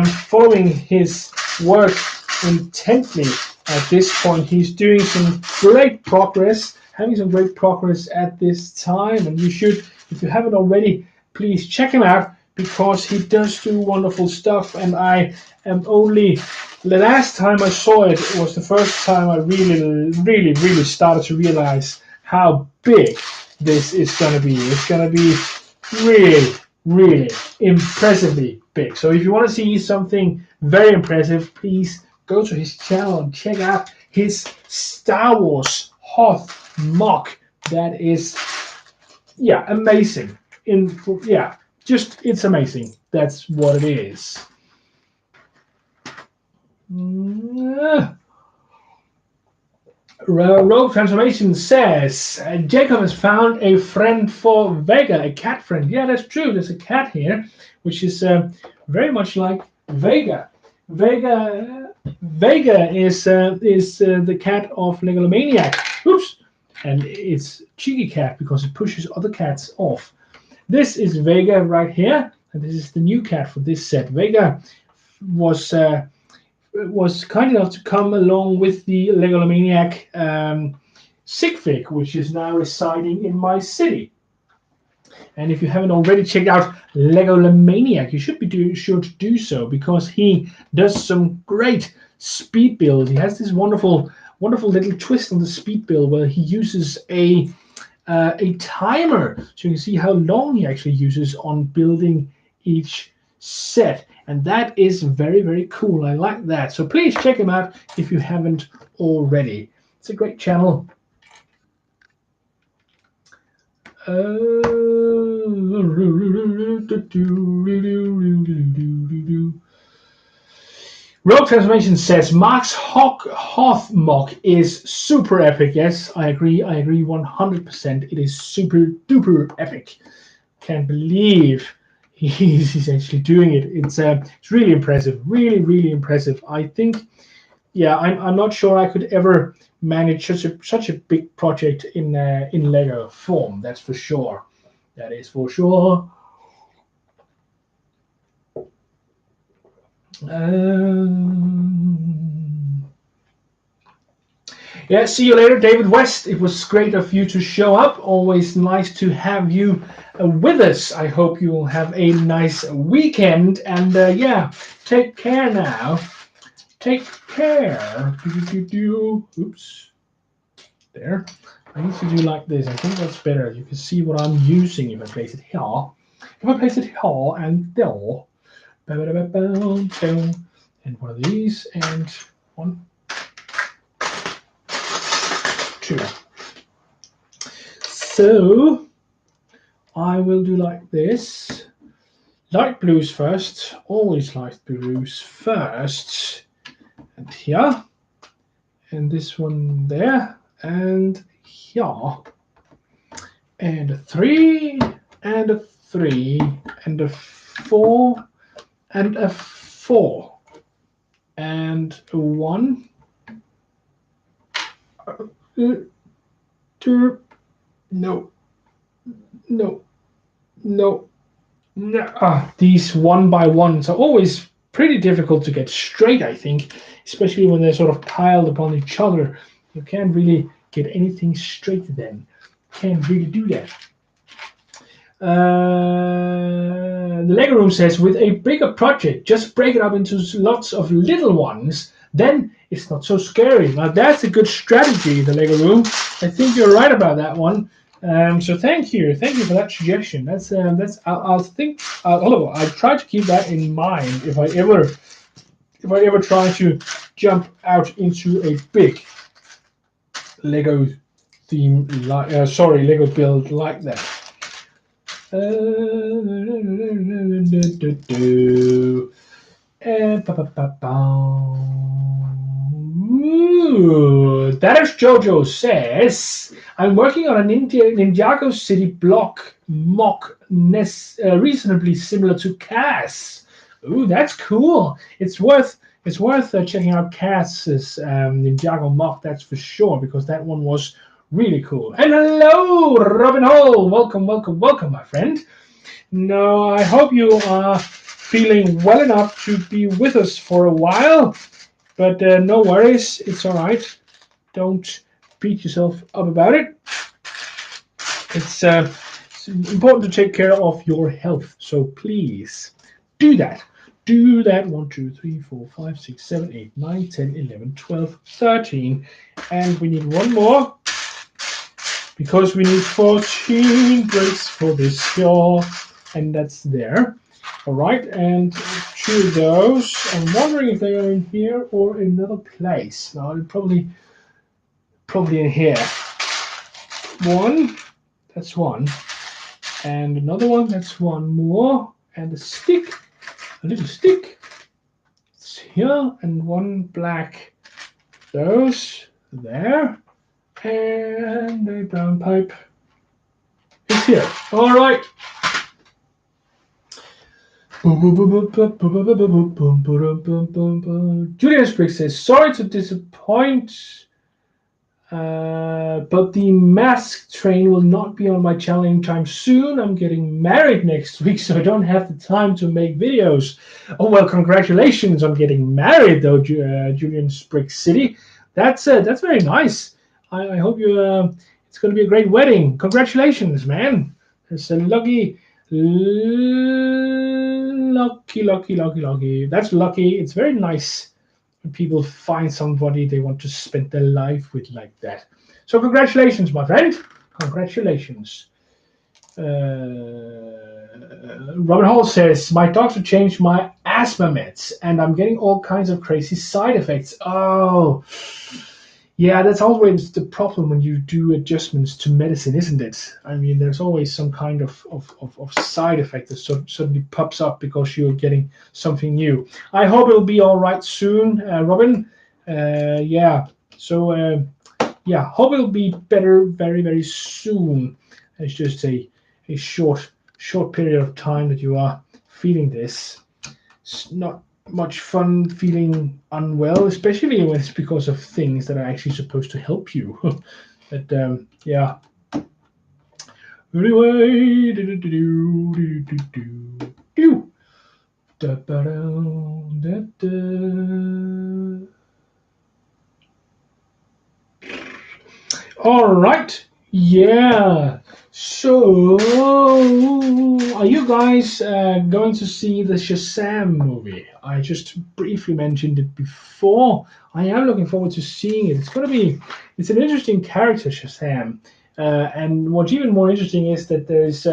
A: following his work intently at this point. He's doing some great progress, having some great progress at this time. And you should, if you haven't already, please check him out because he does do wonderful stuff. And I am only... The last time I saw it was the first time I really started to realize how big this is going to be. It's going to be really impressively big. So if you want to see something very impressive, please go to his channel and check out his Star Wars Hoth mock. That is, yeah, amazing. It's amazing. That's what it is. Rogue Transformation says Jacob has found a friend for Vega, a cat friend. Yeah, that's true. There's a cat here, which is very much like Vega. Vega is the cat of Legomaniac. Oops, and it's cheeky cat because it pushes other cats off. This is Vega right here, and this is the new cat for this set. Vega was kind enough to come along with the Legomaniac Sigfig, which is now residing in my city. And if you haven't already checked out Legomaniac, you should sure to do so because he does some great speed build. He has this wonderful little twist on the speed build where he uses a timer, so you can see how long he actually uses on building each set. And that is very cool. I like that. So please check him out if you haven't already. It's a great channel. Rogue Transformation says Mark's Hoth mock is super epic. Yes, I agree 100%. It is super duper epic. Can't believe he's actually doing it. It's really impressive, really impressive. I think, yeah, I'm not sure I could ever manage such a big project in Lego form. That's for sure. That is for sure. Yeah, see you later, David West. It was great of you to show up. Always nice to have you with us. I hope you will have a nice weekend. And yeah, take care now. Take care. Oops. There. I need to do like this. I think that's better. You can see what I'm using if I place it here. If I place it here and there. And one of these and 1, 2. So I will do like this. Light blues first. Always light blues first. And here. And this one there. And here. And a 3. And a 3. And a 4. And a 4. And a 1. 2. No. These one by ones are always pretty difficult to get straight, I think, especially when they're sort of piled upon each other. You can't really get anything straight then. Can't really do that. The Lego Room says, with a bigger project, just break it up into lots of little ones. Then it's not so scary. Now that's a good strategy, the Lego Room. I think you're right about that one. So thank you for that suggestion. I'll try to keep that in mind if I ever try to jump out into a big Lego theme Lego build like that. That is Jojo says, I'm working on a Ninjago City block mock reasonably similar to Cass. Ooh, that's cool. It's worth checking out Cass's Ninjago mock, that's for sure, because that one was really cool. And hello, Robin Hall. Welcome, my friend. No, I hope you are feeling well enough to be with us for a while. But no worries, it's all right. Don't beat yourself up about it. It's important to take care of your health, so please do that. Do that. 1, 2, 3, 4, 5, 6, 7, 8, 9, 10, 11, 12, 13. And we need one more, because we need 14 bricks for this year. And that's there. All right, and 2 of those. I'm wondering if they are in here or another place. No, probably in here. 1, that's 1, and another one. That's 1 more, and a little stick. It's here, and 1 black. Those there, and a brown pipe is here. All right. Julius Brick says, sorry to disappoint, but the mask train will not be on my channel anytime soon. I'm getting married next week, so I don't have the time to make videos. Oh, well, congratulations on getting married, though, Julius Brick City. That's very nice. I hope it's going to be a great wedding. Congratulations, man. It's a lucky. That's lucky. It's very nice when people find somebody they want to spend their life with like that. So congratulations, my friend. Congratulations. Robert Hall says, my doctor changed my asthma meds and I'm getting all kinds of crazy side effects. Oh, Yeah, that's always the problem when you do adjustments to medicine, isn't it? I mean, there's always some kind of side effect that suddenly pops up because you're getting something new. I hope it'll be all right soon, Robin. Yeah, so yeah, hope it'll be better very, very soon. It's just a short period of time that you are feeling this. It's not much fun feeling unwell, especially when it's because of things that are actually supposed to help you. But yeah. Anyway, all right. Yeah. So, are you guys going to see the Shazam movie? I just briefly mentioned it before. I am looking forward to seeing it. It's an interesting character, Shazam. And what's even more interesting is that there's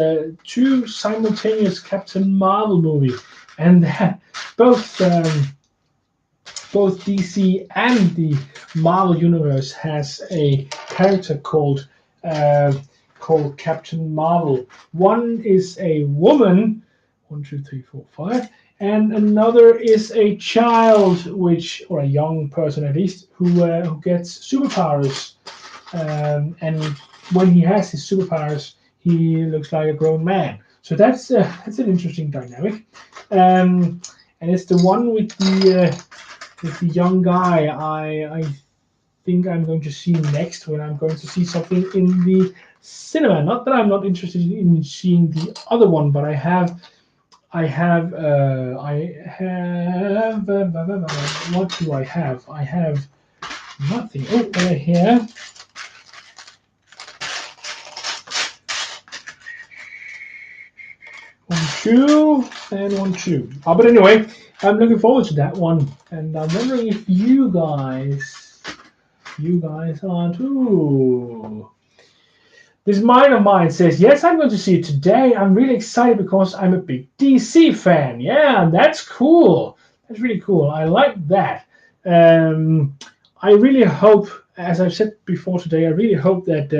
A: two simultaneous Captain Marvel movie, and that both DC and the Marvel Universe has a character called Captain Marvel. One is a woman, 1, 2, 3, 4, 5, and another is a child, or a young person at least, who gets superpowers. And when he has his superpowers, he looks like a grown man. So that's an interesting dynamic. And it's the one with the young guy. I think I'm going to see next when I'm going to see something in the cinema. Not that I'm not interested in seeing the other one, but I have. What do I have? I have nothing. Oh, here. One, two, and 1, 2. But anyway, I'm looking forward to that one, and I'm wondering if you guys are too. This mind of mine says, yes, I'm going to see it today. I'm really excited because I'm a big DC fan. Yeah, that's cool. That's really cool. I like that. I really hope, as I've said before today, I really hope that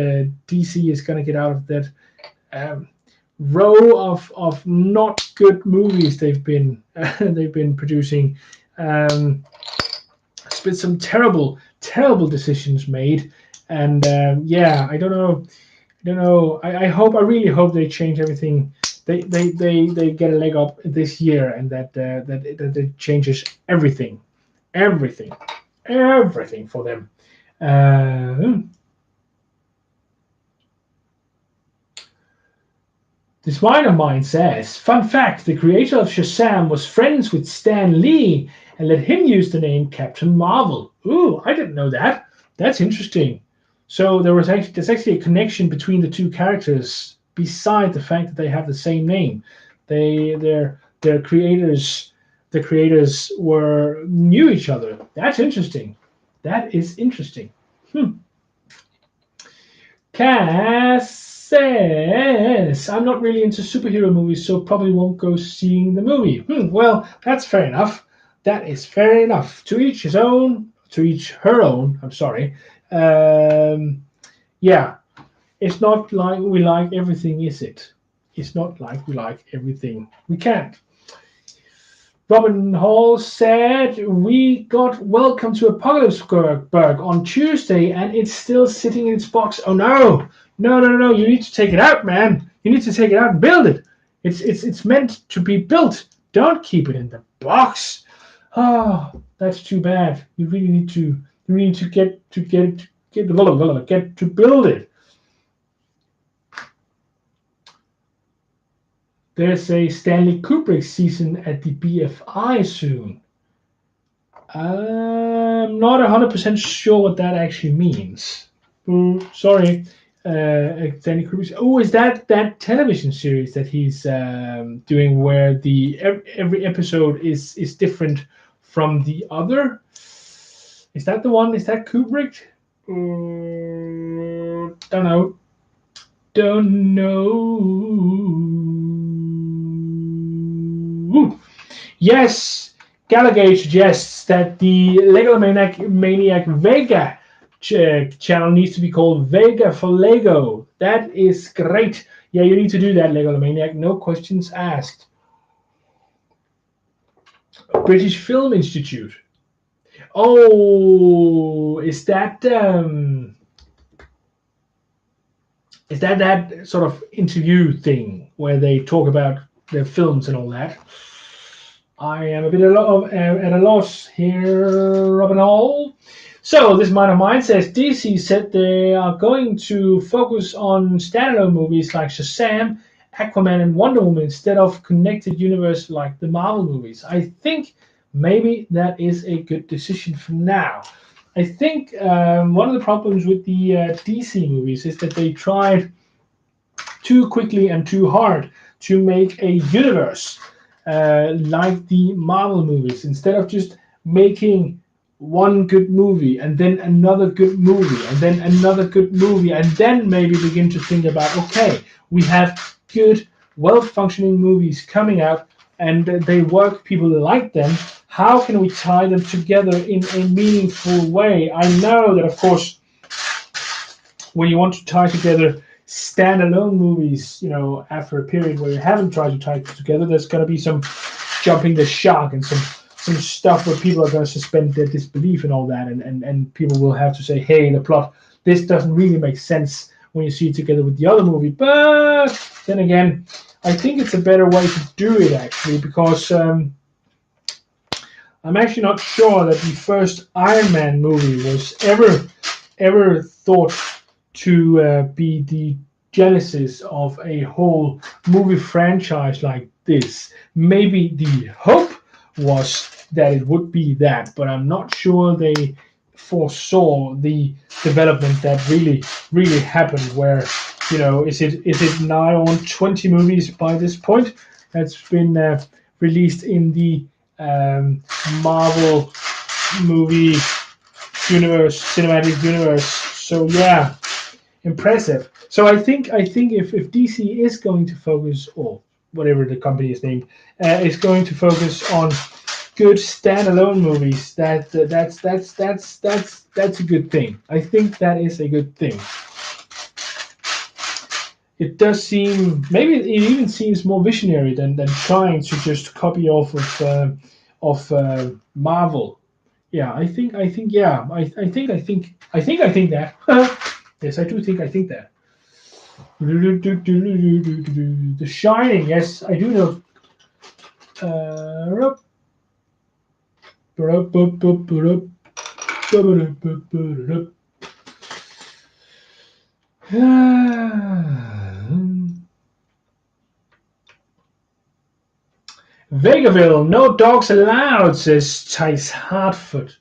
A: DC is going to get out of that row of not good movies they've been producing. It's been some terrible decisions made, and yeah, I don't know. I really hope they change everything. They get a leg up this year, and that it changes everything for them. This wine of mine says, fun fact, the creator of Shazam was friends with Stan Lee and let him use the name Captain Marvel. Ooh, I didn't know that. That's interesting. So there's actually a connection between the two characters, beside the fact that they have the same name. Their creators, the creators knew each other. That's interesting. That is interesting. Cass says, I'm not really into superhero movies, so probably won't go seeing the movie. Well, that's fair enough. That is fair enough. To each his own, to each her own, I'm sorry. Yeah, it's not like we like everything, is it? It's not like we like everything. We can't. Robin Hall said, we got Welcome to Apocalypseburg on Tuesday, and it's still sitting in its box. Oh no! No! You need to take it out, man. You need to take it out and build it. It's meant to be built. Don't keep it in the box. Oh, that's too bad. You really need to. You need to get to build it. There's a Stanley Kubrick season at the BFI soon. I'm not 100% sure what that actually means. Sorry, Stanley Kubrick. Oh, is that television series that he's doing where every episode is different from the other? Is that the one? Is that Kubrick? Don't know. Yes, Gallagher suggests that the Legalomaniac Vega channel needs to be called Vega for Lego. That is great. Yeah, you need to do that, Lego Maniac. No questions asked. British Film Institute. Oh, is that that sort of interview thing where they talk about their films and all that? I am a bit at a loss here, Robin Hall. So this mind of mine says DC said they are going to focus on standalone movies like Shazam, Aquaman, and Wonder Woman instead of connected universe like the Marvel movies. I think maybe that is a good decision for now. I think one of the problems with the DC movies is that they tried too quickly and too hard to make a universe like the Marvel movies, instead of just making one good movie and then another good movie and then another good movie, and then maybe begin to think about, okay, we have good, well-functioning movies coming out and they work, people like them. How can we tie them together in a meaningful way? I know that, of course, when you want to tie together standalone movies, you know, after a period where you haven't tried to tie it together, there's going to be some jumping the shark and some stuff where people are going to suspend their disbelief and all that, and people will have to say, hey, the plot, this doesn't really make sense when you see it together with the other movie. But then again, I think it's a better way to do it, actually, because I'm actually not sure that the first Iron Man movie was ever thought to be the genesis of a whole movie franchise like this. Maybe the hope was that it would be that, but I'm not sure they foresaw the development that really happened, where, you know, is it now on 20 movies by this point that's been released in the Marvel movie universe, cinematic universe. So yeah, impressive. So I think if DC is going to focus, or whatever the company is named, is going to focus on good standalone movies, that's a good thing. I think that is a good thing. It does seem, maybe it even seems more visionary than trying to just copy off of Marvel. Yeah, I think that. Yes, I do think I think that. The Shining, yes, I do know. Vegaville, no dogs allowed, says Tice Hartoft,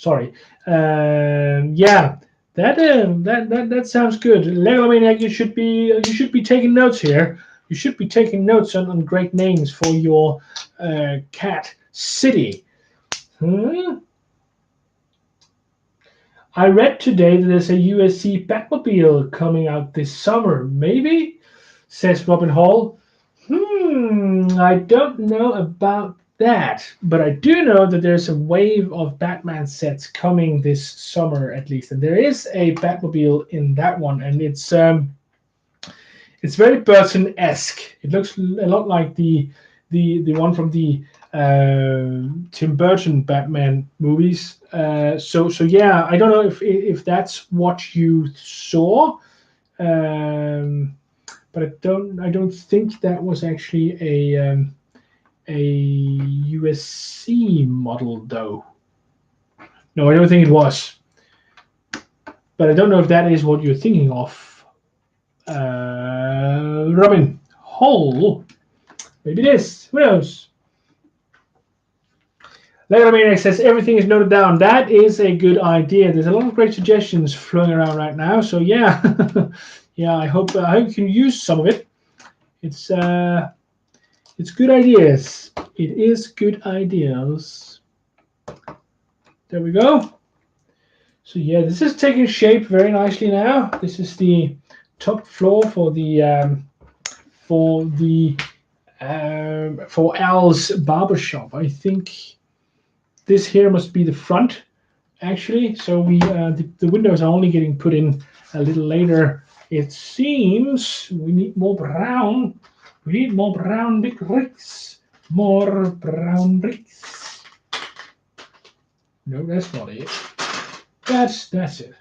A: sorry. Yeah, that sounds good. Legomaniac, you should be taking notes here. You should be taking notes on great names for your cat city. I read today that there's a USC Batmobile coming out this summer. Maybe, says Robin Hall. I don't know about that, but I do know that there's a wave of Batman sets coming this summer, at least, and there is a Batmobile in that one, and it's very Burton-esque. It looks a lot like the one from the Tim Burton Batman movies. So yeah, I don't know if that's what you saw. But I don't think that was actually a USC model, though. No, I don't think it was. But I don't know if that is what you're thinking of. Robin Hall. Maybe it is. Who knows? Legomaniac says everything is noted down. That is a good idea. There's a lot of great suggestions flowing around right now. So yeah. Yeah, I hope you can use some of it. It's good ideas. It is good ideas. There we go. So yeah, this is taking shape very nicely now. This is the top floor for Al's barbershop. I think this here must be the front, actually. So the windows are only getting put in a little later. It seems we need more brown. We need more brown bricks. More brown bricks. No, that's not it. That's it.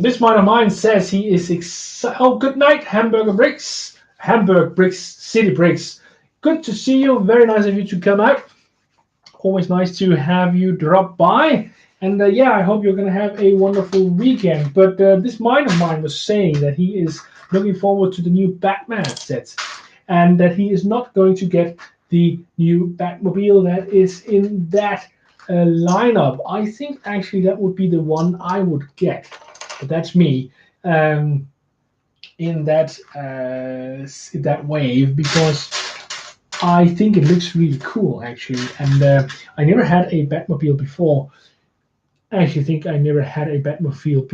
A: This one of mine says he is oh, good night, Hamburger Bricks. Hamburg Bricks, City Bricks. Good to see you. Very nice of you to come out. Always nice to have you drop by. And yeah, I hope you're going to have a wonderful weekend. But this mine of mine was saying that he is looking forward to the new Batman sets, and that he is not going to get the new Batmobile that is in that lineup. I think actually that would be the one I would get, but that's me in that wave, because I think it looks really cool actually, and I never had a Batmobile before. I actually think I never had a Batmobile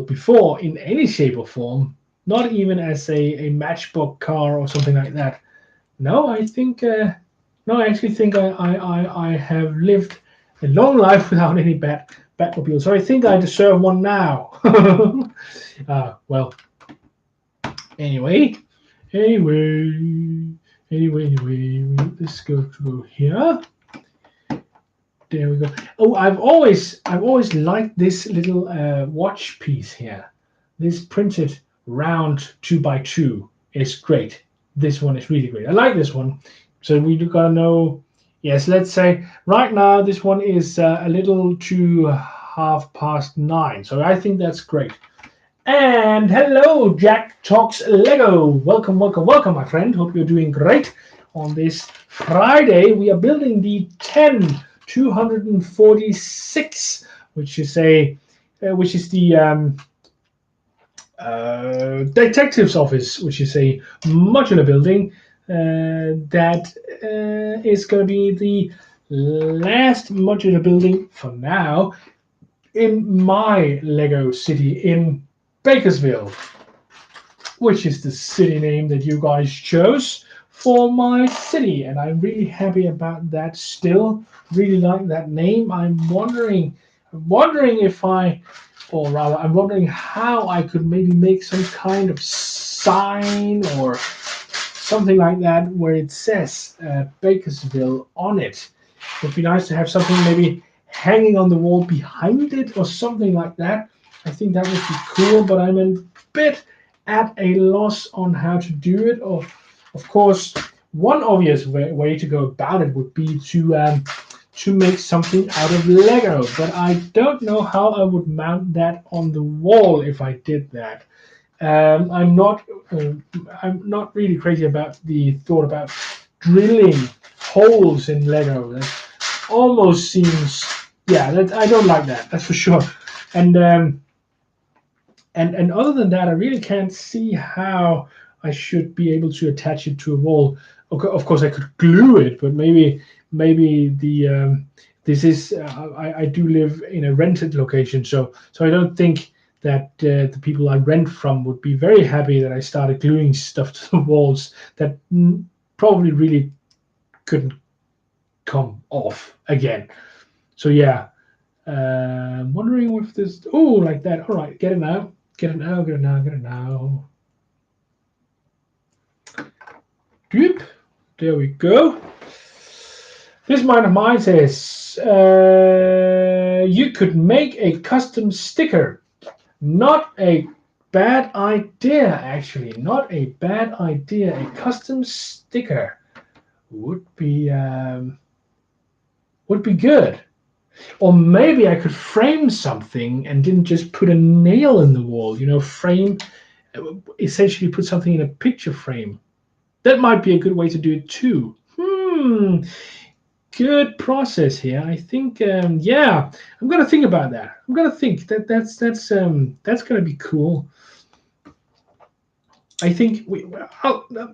A: before in any shape or form, not even as a matchbook car or something like that. No, I think no, I actually think I have lived a long life without any Batmobile, so I think I deserve one now. Well, anyway, let's go through here. There we go. Oh, I've always liked this little watch piece here. This printed round 2x2 is great. This one is really great. I like this one. So we gotta know. Yes, let's say right now this one is a little to 9:30. So I think that's great. And hello, Jack Talks Lego. Welcome, welcome, welcome, my friend. Hope you're doing great on this Friday. We are building the 10-246, which is the detective's office, which is a modular building that is going to be the last modular building for now in my Lego city in Bakersville, which is the city name that you guys chose for my city, and I'm really happy about that. Still really like that name. I'm wondering if I'm wondering how I could maybe make some kind of sign or something like that where it says Bakersville on it. It would be nice to have something maybe hanging on the wall behind it or something like that. I think that would be cool, but I'm a bit at a loss on how to do it. Or, of course, one obvious way to go about it would be to make something out of Lego, but I don't know how I would mount that on the wall if I did that. I'm not really crazy about the thought about drilling holes in Lego. That almost seems, yeah, I don't like that. That's for sure. And other than that, I really can't see how I should be able to attach it to a wall. Okay, of course, I could glue it, but maybe the this is I do live in a rented location, so I don't think that the people I rent from would be very happy that I started gluing stuff to the walls that probably really couldn't come off again. So yeah, I'm wondering if this. Oh, like that. All right, get it now. Get it now. Get it now. Get it now. Doop. There we go. This mine of mine says you could make a custom sticker. Not a bad idea, actually. Not a bad idea. A custom sticker would be good. Or maybe I could frame something and didn't just put a nail in the wall. You know, frame, essentially put something in a picture frame. That might be a good way to do it too. Good process here. I think, yeah, I'm gonna think about that. I'm gonna think that's gonna be cool. I think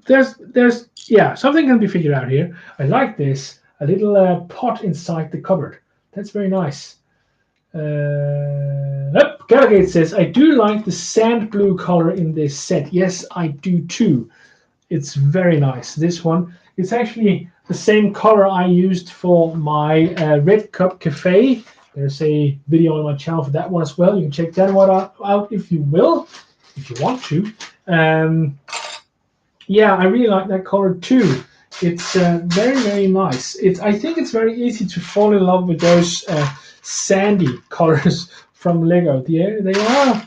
A: there's yeah, something can be figured out here. I like this. A little pot inside the cupboard. That's very nice. Galagate says, I do like the sand blue color in this set. Yes, I do too. It's very nice. This one, it's actually the same color I used for my Red Cup Cafe. There's a video on my channel for that one as well. You can check that one out if you will, if you want to. Yeah, I really like that color too. It's very, very nice. I think it's very easy to fall in love with those sandy colors from Lego. They are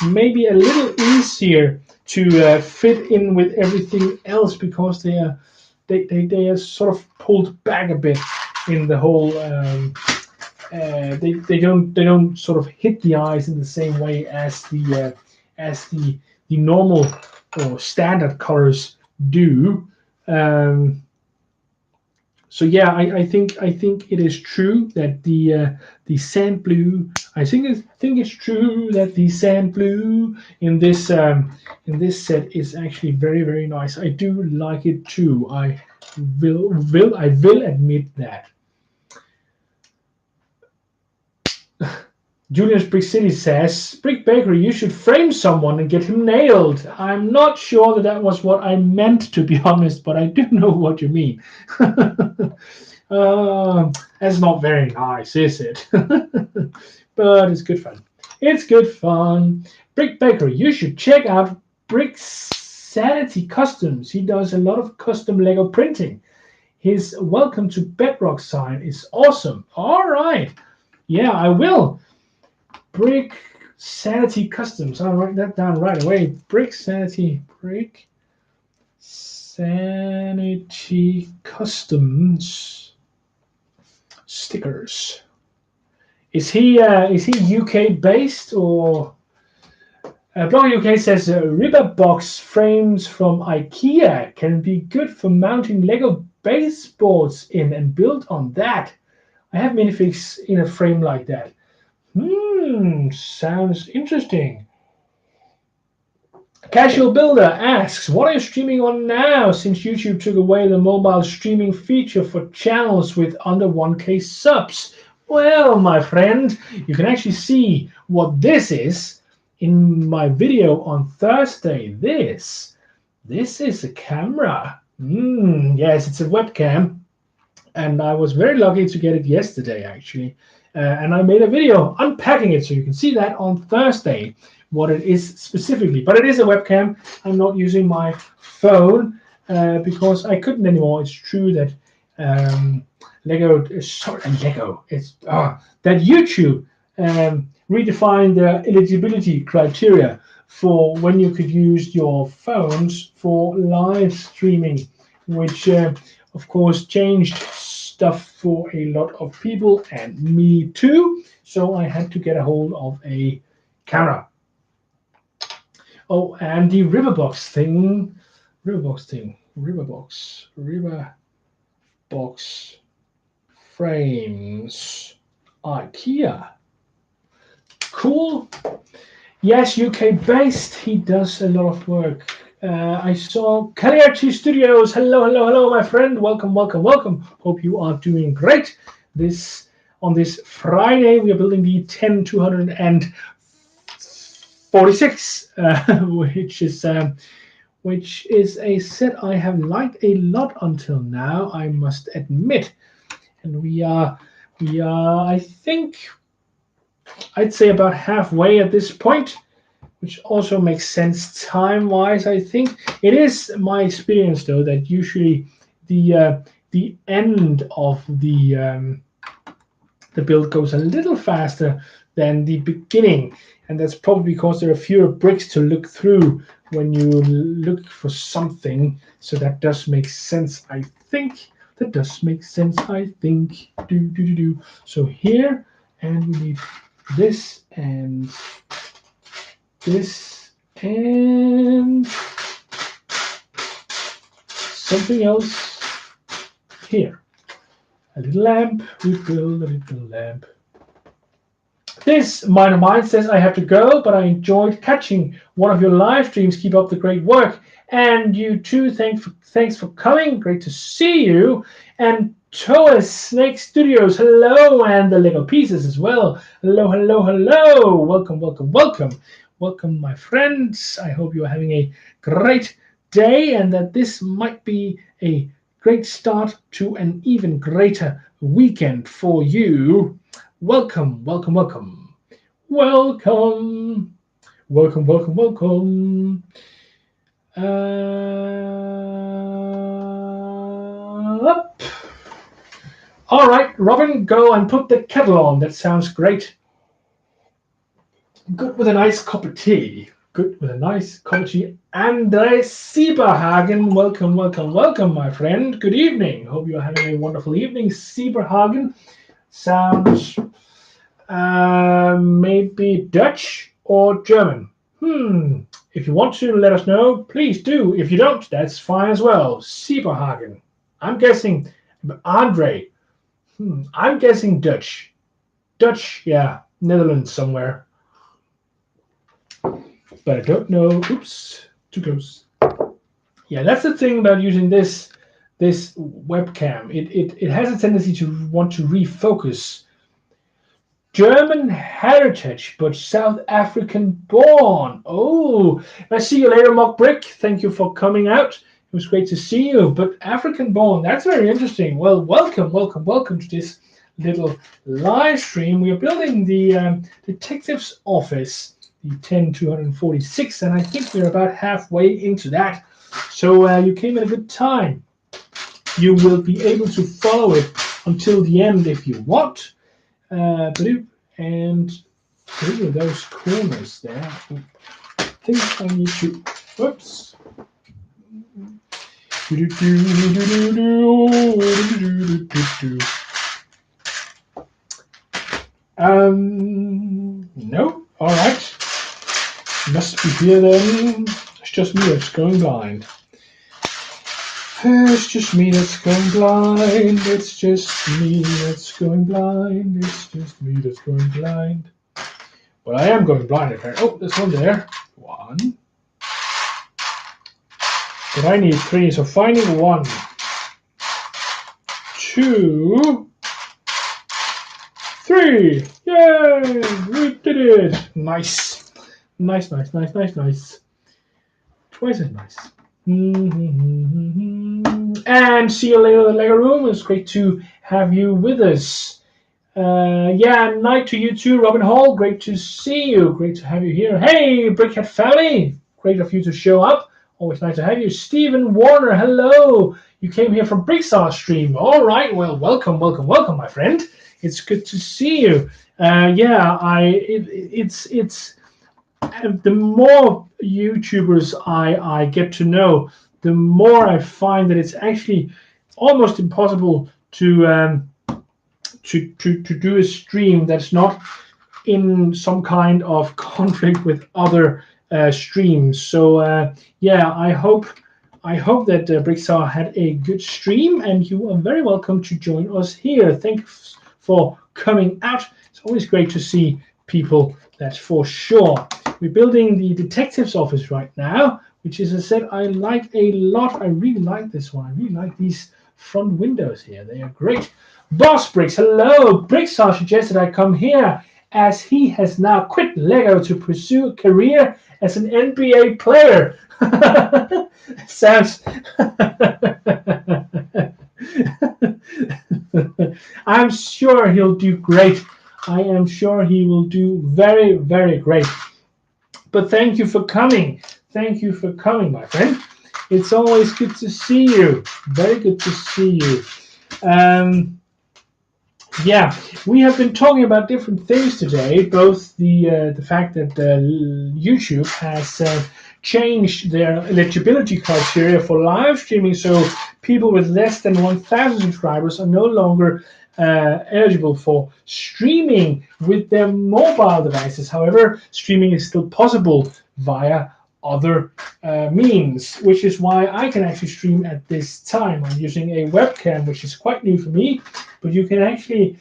A: maybe a little easier to fit in with everything else because they are sort of pulled back a bit in the whole. They don't sort of hit the eyes in the same way as the normal or standard colors do. So yeah, I think it is true that the sand blue. I think it's true that the sand blue in this set is actually very, very nice. I do like it too. I will admit that. Julius Brick City says, Brick Bakery, you should frame someone and get him nailed. I'm not sure that was what I meant, to be honest, but I do know what you mean. That's not very nice, is it? But it's good fun. It's good fun. Brick Bakery, you should check out Brick Sanity Customs. He does a lot of custom Lego printing. His Welcome to Bedrock sign is awesome. All right. Yeah, I will. Brick Sanity Customs. I'll write that down right away. Brick Sanity Customs stickers. Is he UK based or? Blog UK says ribber box frames from IKEA can be good for mounting Lego baseboards in and build on that. I have minifigs in a frame like that. Sounds interesting. Casual Builder asks, what are you streaming on now since YouTube took away the mobile streaming feature for channels with under 1K subs? Well, my friend, you can actually see what this is in my video on Thursday. This is a camera. Yes, it's a webcam. And I was very lucky to get it yesterday, actually. And I made a video unpacking it, so you can see that on Thursday, what it is specifically. But it is a webcam. I'm not using my phone because I couldn't anymore. It's true that that YouTube redefined the eligibility criteria for when you could use your phones for live streaming, which of course changed stuff for a lot of people and me too. So I had to get a hold of a camera. Oh, and the Riverbox frames, IKEA. Cool. Yes, UK based. He does a lot of work. I saw Cagliari Studios. Hello, my friend. Welcome. Hope you are doing great. On this Friday, we are building the 10246, which is a set I have liked a lot until now, I must admit. And we are, I think, I'd say about halfway at this point, which also makes sense time-wise. I think it is my experience, though, that usually the end of the build goes a little faster than the beginning, and that's probably because there are fewer bricks to look through when you look for something. So that does make sense, I think. So here, and we need this and this and something else here. A little lamp. We build a little lamp. This Minor Mind says, I have to go, but I enjoyed catching one of your live streams. Keep up the great work. And you too, thanks for coming. Great to see you. And Toa Snake Studios, hello, and the Lego Pieces as well. Hello, hello, hello. Welcome, welcome, welcome. Welcome, my friends. I hope you're having a great day and that this might be a great start to an even greater weekend for you. Welcome, welcome, welcome. Welcome. Welcome, welcome, welcome. Up. All right, Robin, go and put the kettle on. That sounds great. Good with a nice cup of tea. Good with a nice cup of tea. Andres Sieberhagen, welcome, welcome, welcome, my friend. Good evening. Hope you're having a wonderful evening. Sieberhagen sounds maybe Dutch or German. If you want to let us know, please do. If you don't, that's fine as well. Sieberhagen. I'm guessing Andre. I'm guessing Dutch. Dutch, yeah, Netherlands somewhere. But I don't know. Oops, too close. Yeah, that's the thing about using this webcam. It has a tendency to want to refocus. German heritage, but South African born. Oh, I see you later, Mock Brick. Thank you for coming out. It was great to see you. But African born, that's very interesting. Well, welcome, welcome, welcome to this little live stream. We are building the detective's office, the 10246, and I think we're about halfway into that. So you came at a good time. You will be able to follow it until the end if you want. And through those corners there, I think I need to. Whoops. No. All right. Must be here then. It's just me that's going blind. It's just me that's going blind. It's just me that's going blind. It's just me that's going blind. But I am going blind apparently. Oh, there's one there. One. But I need three, so finding one. Two. Three. Yay! We did it. Nice. Nice, nice, nice, nice, nice. Twice as nice. And see you later in the Lego room. It's great to have you with us. Yeah, night to you too, Robin Hall. Great to see you. Great to have you here. Hey, Brickhead family. Great of you to show up. Always nice to have you. Stephen Warner, hello. You came here from Bricksaw stream. All right, well, welcome, welcome, welcome, my friend. It's good to see you. Yeah, it's the more YouTubers I get to know, the more I find that it's actually almost impossible to do a stream that's not in some kind of conflict with other streams. So yeah, I hope that Bricksaw had a good stream, and you are very welcome to join us here. Thanks for coming out. It's always great to see people, that's for sure. We're building the detective's office right now, which, as I said, I like a lot. I really like this one. I really like these front windows here. They are great. Boss Bricks, hello. Bricksaw suggested I come here as he has now quit Lego to pursue a career as an NBA player. Sounds... I'm sure he'll do great. I am sure he will do very, very great. But thank you for coming. Thank you for coming, my friend. It's always good to see you. Very good to see you. Yeah, we have been talking about different things today, both the fact that YouTube has changed their eligibility criteria for live streaming, so people with less than 1,000 subscribers are no longer eligible for streaming with their mobile devices. However, streaming is still possible via other means, which is why I can actually stream at this time. I'm using a webcam, which is quite new for me, but you can actually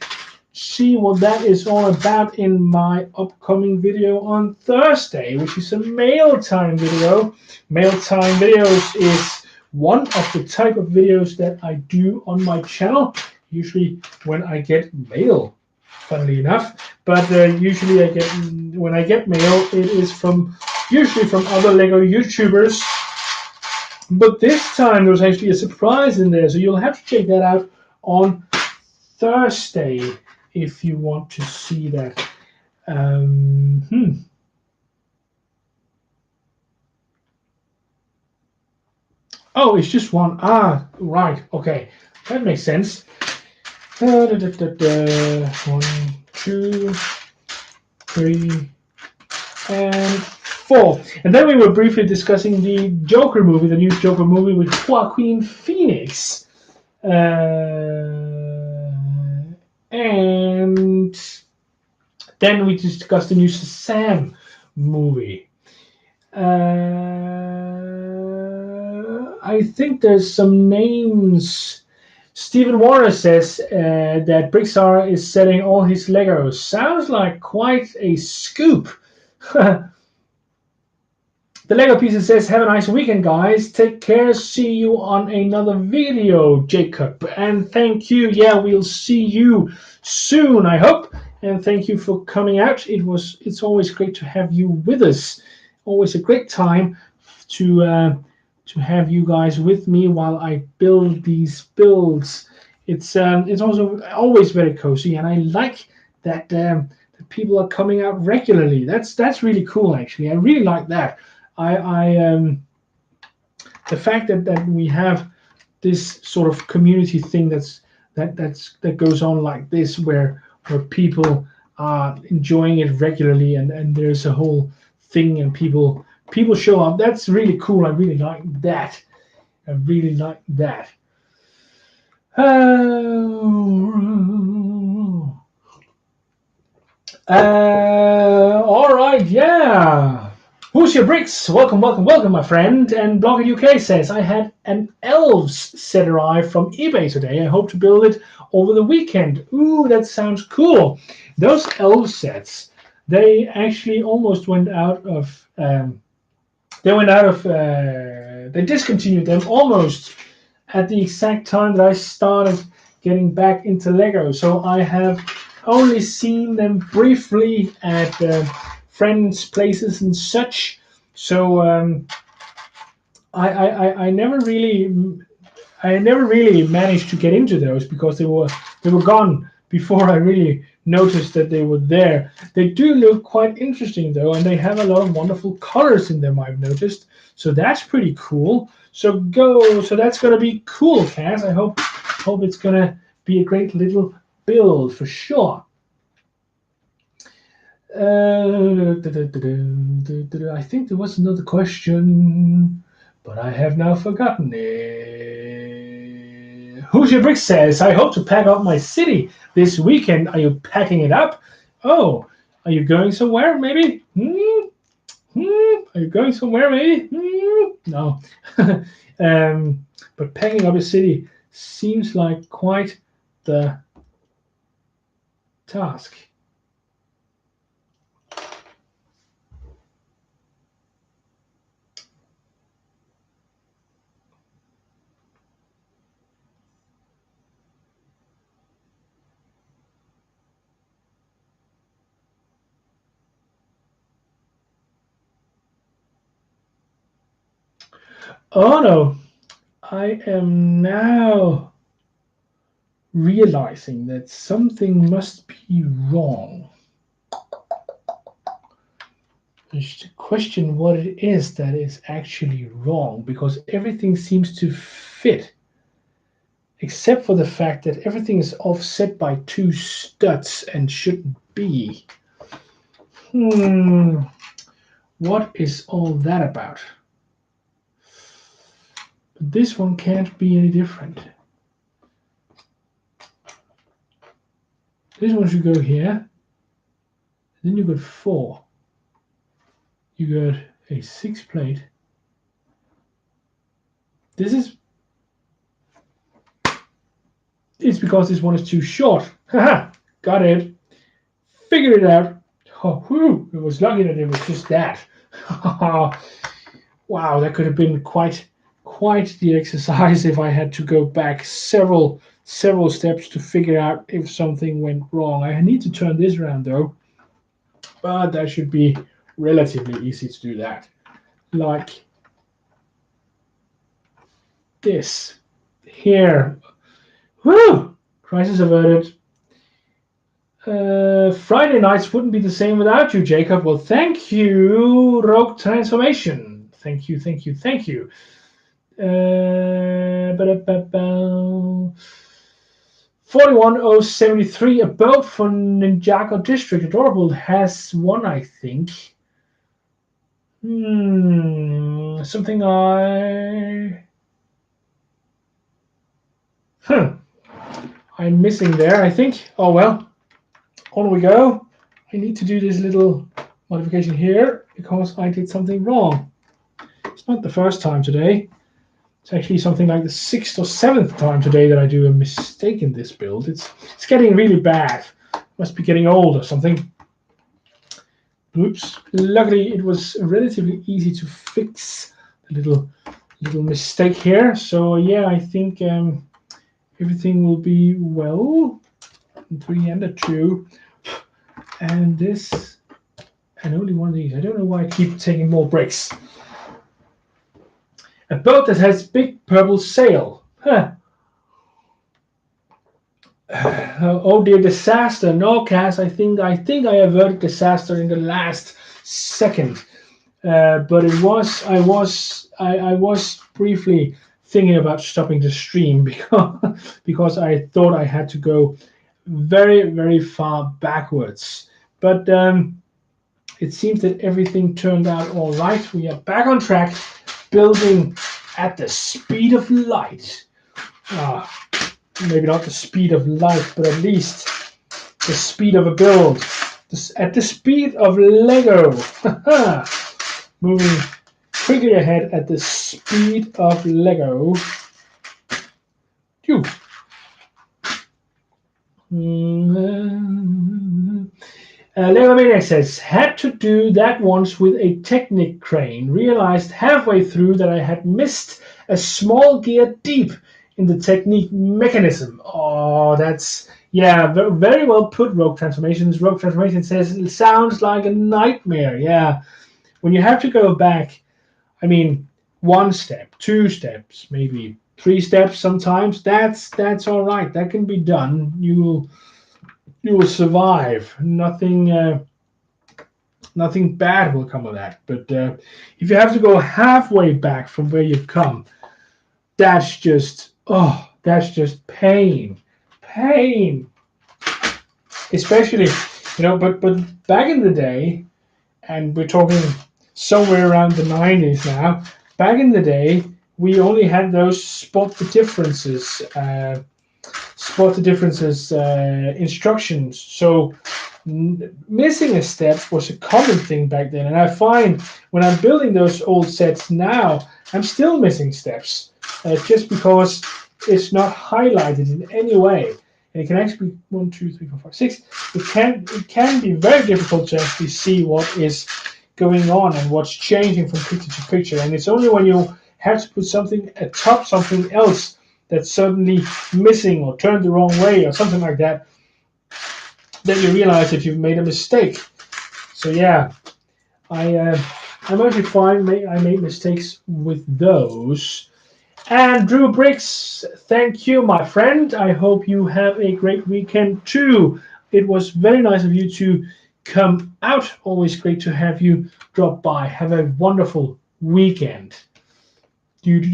A: see what that is all about in my upcoming video on Thursday, which is a mail time video. Mail time videos is one of the type of videos that I do on my channel, usually when I get mail, funnily enough. But usually when I get mail, it is usually from other Lego YouTubers. But this time there was actually a surprise in there, so you'll have to check that out on Thursday if you want to see that. Oh, it's just one. Ah, right. Okay, that makes sense. 1, 2, 3, and 4. And then we were briefly discussing the Joker movie, the new Joker movie with Joaquin Phoenix. And then we discussed the new Shazam movie. I think there's some names. Stephen Warner says that Brickstar is selling all his Legos. Sounds like quite a scoop. The Lego Pieces says, have a nice weekend, guys. Take care. See you on another video, Jacob. And thank you. Yeah, we'll see you soon, I hope. And thank you for coming out. It's always great to have you with us. Always a great time to have you guys with me while I build these builds. It's also always very cozy, and I like that people are coming out regularly. That's really cool, actually. I really like that. The fact that we have this sort of community thing that goes on like this, where people are enjoying it regularly, and there's a whole thing, and people show up. That's really cool. I really like that. All right, yeah. Who's your bricks? Welcome, my friend. And Blogger UK says, I had an elves set arrive from eBay today. I hope to build it over the weekend. Ooh, that sounds cool. Those elf sets, they actually almost went out of. They discontinued them almost at the exact time that I started getting back into Lego. So I have only seen them briefly at friends' places and such. So I never really managed to get into those because they were gone before I really noticed that they were there. They do look quite interesting though, and they have a lot of wonderful colors in them, I've noticed. So that's pretty cool. So that's gonna be cool, Cass. I hope it's gonna be a great little build for sure. I think there was another question, but I have now forgotten it. Who's your brick says, I hope to pack up my city this weekend. Are you packing it up? Oh, are you going somewhere maybe? Are you going somewhere maybe? No. But packing up a city seems like quite the task. Oh no, I am now realizing that something must be wrong. I should question what it is that is actually wrong, because everything seems to fit, except for the fact that everything is offset by 2 studs and shouldn't be. What is all that about? This one can't be any different. This one should go here. Then you got 4. You got a 6 plate. It's because this one is too short. Haha. Got it. Figured it out. Oh, whew, it was lucky that it was just that. Wow, that could have been quite the exercise if I had to go back several steps to figure out if something went wrong. I need to turn this around though, but that should be relatively easy to do that. Like this. Here. Whew! Crisis averted. Friday nights wouldn't be the same without you, Jacob. Well, thank you, Rogue Transformation. Thank you. 41073, a boat from Ninjago District. Adorable has one, I think. Something I'm missing there, I think. Oh well. On we go. I need to do this little modification here because I did something wrong. It's not the first time today. It's actually something like the 6th or 7th time today that I do a mistake in this build. It's getting really bad. Must be getting old or something. Oops. Luckily, it was relatively easy to fix the little mistake here. So yeah, I think everything will be well. 3 and a 2. And this, and only one of these. I don't know why I keep taking more bricks. A boat that has big purple sail. Huh. Oh dear, disaster. No, Cass, I think I averted disaster in the last second. But I was briefly thinking about stopping the stream because I thought I had to go very, very far backwards. But it seems that everything turned out all right. We are back on track, building at the speed of light. Maybe not the speed of light, but at least the speed of a build. At the speed of Lego. Moving quickly ahead at the speed of Lego. Phew. Lego Maniac says, had to do that once with a Technic crane. Realized halfway through that I had missed a small gear deep in the Technic mechanism. Oh, that's, yeah, very well put, Rogue Transformations. Rogue Transformation says, it sounds like a nightmare. Yeah, when you have to go back, I mean, 1 step, 2 steps, maybe 3 steps sometimes, that's all right. That can be done. You will survive. Nothing bad will come of that. But if you have to go halfway back from where you've come, that's just pain. Especially, but back in the day, and we're talking somewhere around the 90s now, back in the day, we only had those spot the differences instructions. So missing a step was a common thing back then. And I find when I'm building those old sets now, I'm still missing steps just because it's not highlighted in any way. And it can actually be 1, 2, 3, 4, 5, 6. It can be very difficult to actually see what is going on and what's changing from picture to picture. And it's only when you have to put something atop something else that's suddenly missing or turned the wrong way or something like that, that you realize that you've made a mistake. So yeah, I'm actually fine. I made mistakes with those. And Drew Bricks, thank you, my friend. I hope you have a great weekend too. It was very nice of you to come out. Always great to have you drop by. Have a wonderful weekend. And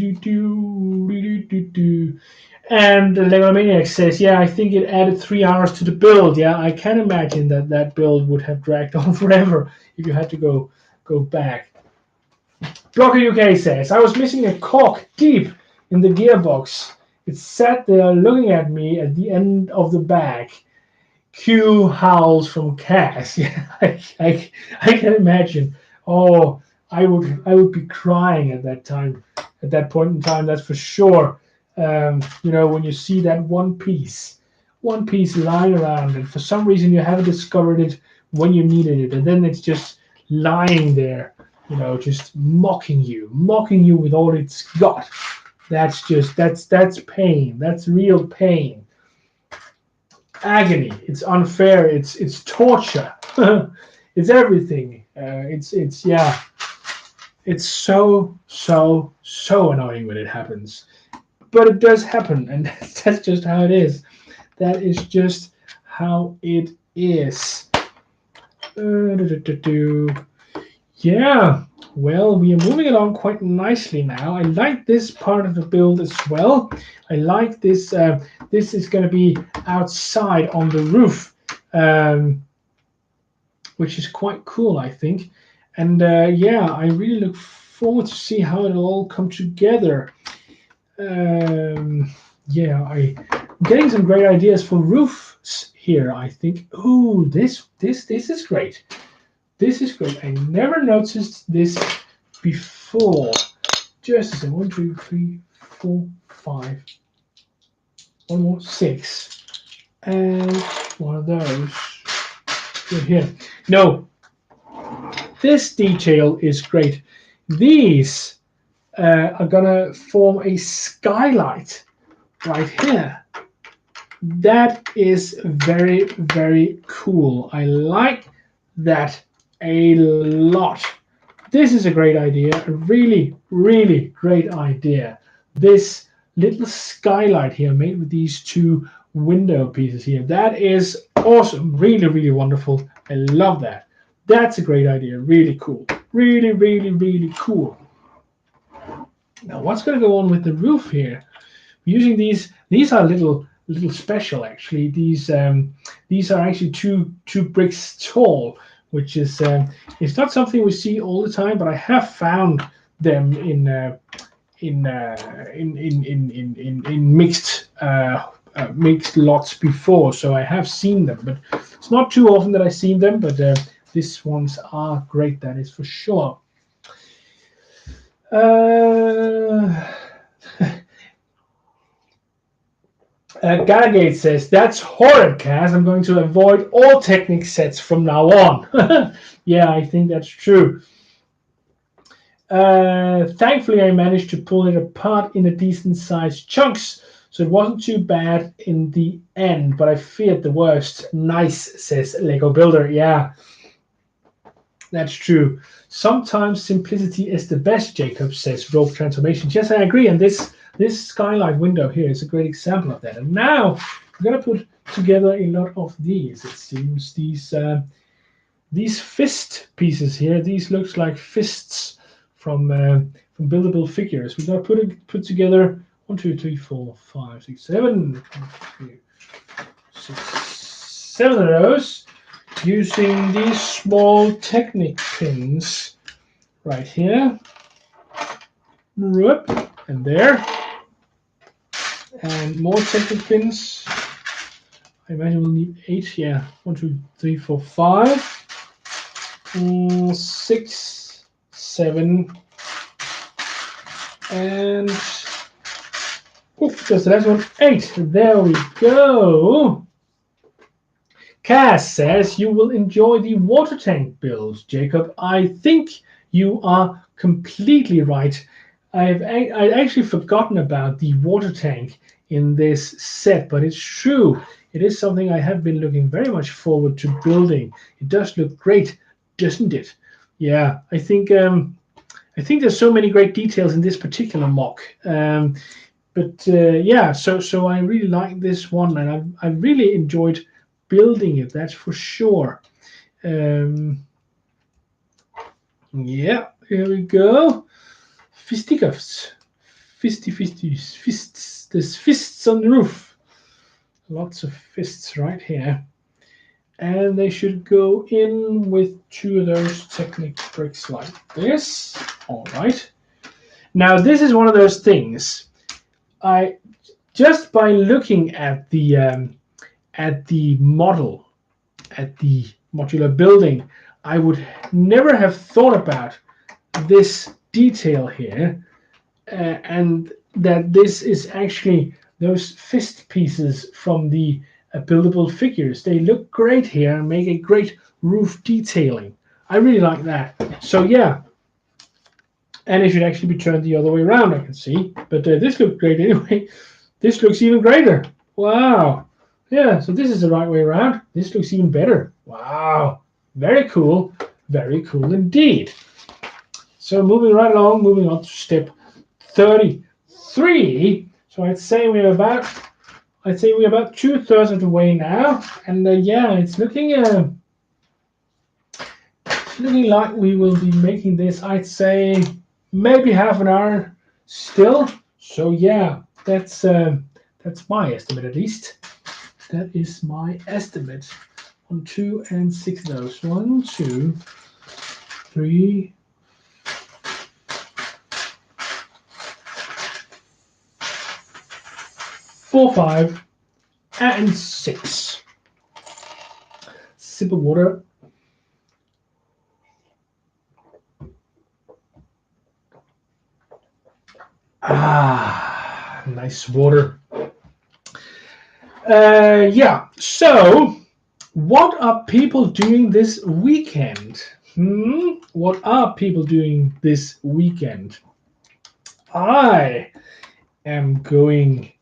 A: Lego Maniac says, yeah, I think it added 3 hours to the build. Yeah, I can imagine that build would have dragged on forever if you had to go back. Blocker UK says, I was missing a cork deep in the gearbox. It sat there looking at me at the end of the bag. Q howls from Cass. Yeah, I can imagine. Oh, I would be crying at that time. At that point in time, that's for sure. When you see that one piece one piece lying around, and for some reason you haven't discovered it when you needed it, and then it's just lying there, just mocking you with all it's got. That's pain. That's real pain. Agony. It's unfair. It's torture. It's everything. It's yeah. It's so annoying when it happens, but it does happen, and that's just how it is. That is just how it is. Yeah, well, we are moving along quite nicely now. I like this part of the build as well. I like this. This is going to be outside on the roof, which is quite cool, I think. And yeah, I really look forward to see how it'll all come together. Yeah, I'm getting some great ideas for roofs here, I think. Ooh, this is great. This is great. I never noticed this before. Just a second. 1, 2, 3, 4, 5. One more, 6. And one of those. Good here. No. This detail is great. These are gonna form a skylight right here. That is very, very cool. I like that a lot. This is a great idea. A really, really great idea. This little skylight here made with these two window pieces here. That is awesome. Really, really wonderful. I love that. That's a great idea. Really cool. Really, really, really cool. Now, what's going to go on with the roof here? Using these are little special actually. These are actually two bricks tall, which is it's not something we see all the time, but I have found them in mixed mixed lots before, so I have seen them, but it's not too often that I've seen them. But these ones are great, that is for sure. Gargate says, that's horrid, Kaz. I'm going to avoid all Technic sets from now on. Yeah, I think that's true. Thankfully, I managed to pull it apart in a decent-sized chunks, so it wasn't too bad in the end, but I feared the worst. Nice, says Lego Builder. Yeah, that's true. Sometimes simplicity is the best, Jacob, says Rogue Transformations. Yes, I agree, and this skylight window here is a great example of that. And now I'm going to put together a lot of these. It seems these fist pieces here. These looks like fists from buildable figures. We're going to put together 1, 2, 3, 4, 5, 6, 7, 7 of those using these small Technic pins right here. And there. And more Technic pins. I imagine we'll need 8. Yeah, 1, 2, 3, 4, 5, 6, 7, and just the last one, 8. There we go. Cass says you will enjoy the water tank build, Jacob. I think you are completely right. I'd actually forgotten about the water tank in this set, but it's true. It is something I have been looking very much forward to building. It does look great, doesn't it? Yeah, I think there's so many great details in this particular mock. Yeah, so I really like this one, and I really enjoyed building it. That's for sure. Yeah, here we go. Fisticuffs. Fists. There's fists on the roof. Lots of fists right here. And they should go in with 2 of those Technic bricks like this. All right. Now, this is one of those things. Just by looking at the model, at the modular building, I would never have thought about this detail here, and that this is actually those fist pieces from the buildable figures. They look great here and make a great roof detailing. I really like that. So yeah, and it should actually be turned the other way around, I can see. But this looks great anyway. This looks even greater. Wow. Yeah, so this is the right way around. This looks even better. Wow. Very cool. Very cool indeed. So moving right along, moving on to step 33. So I'd say we're about 2/3 of the way now, and yeah, it's looking like we will be making this. I'd say maybe half an hour still. So yeah, that's my estimate at least. That is my estimate on 2 and 6 of those. 1, 2, 3. 4, 5, and 6. Sip of water. Ah, nice water. Yeah, so what are people doing this weekend? What are people doing this weekend? I am going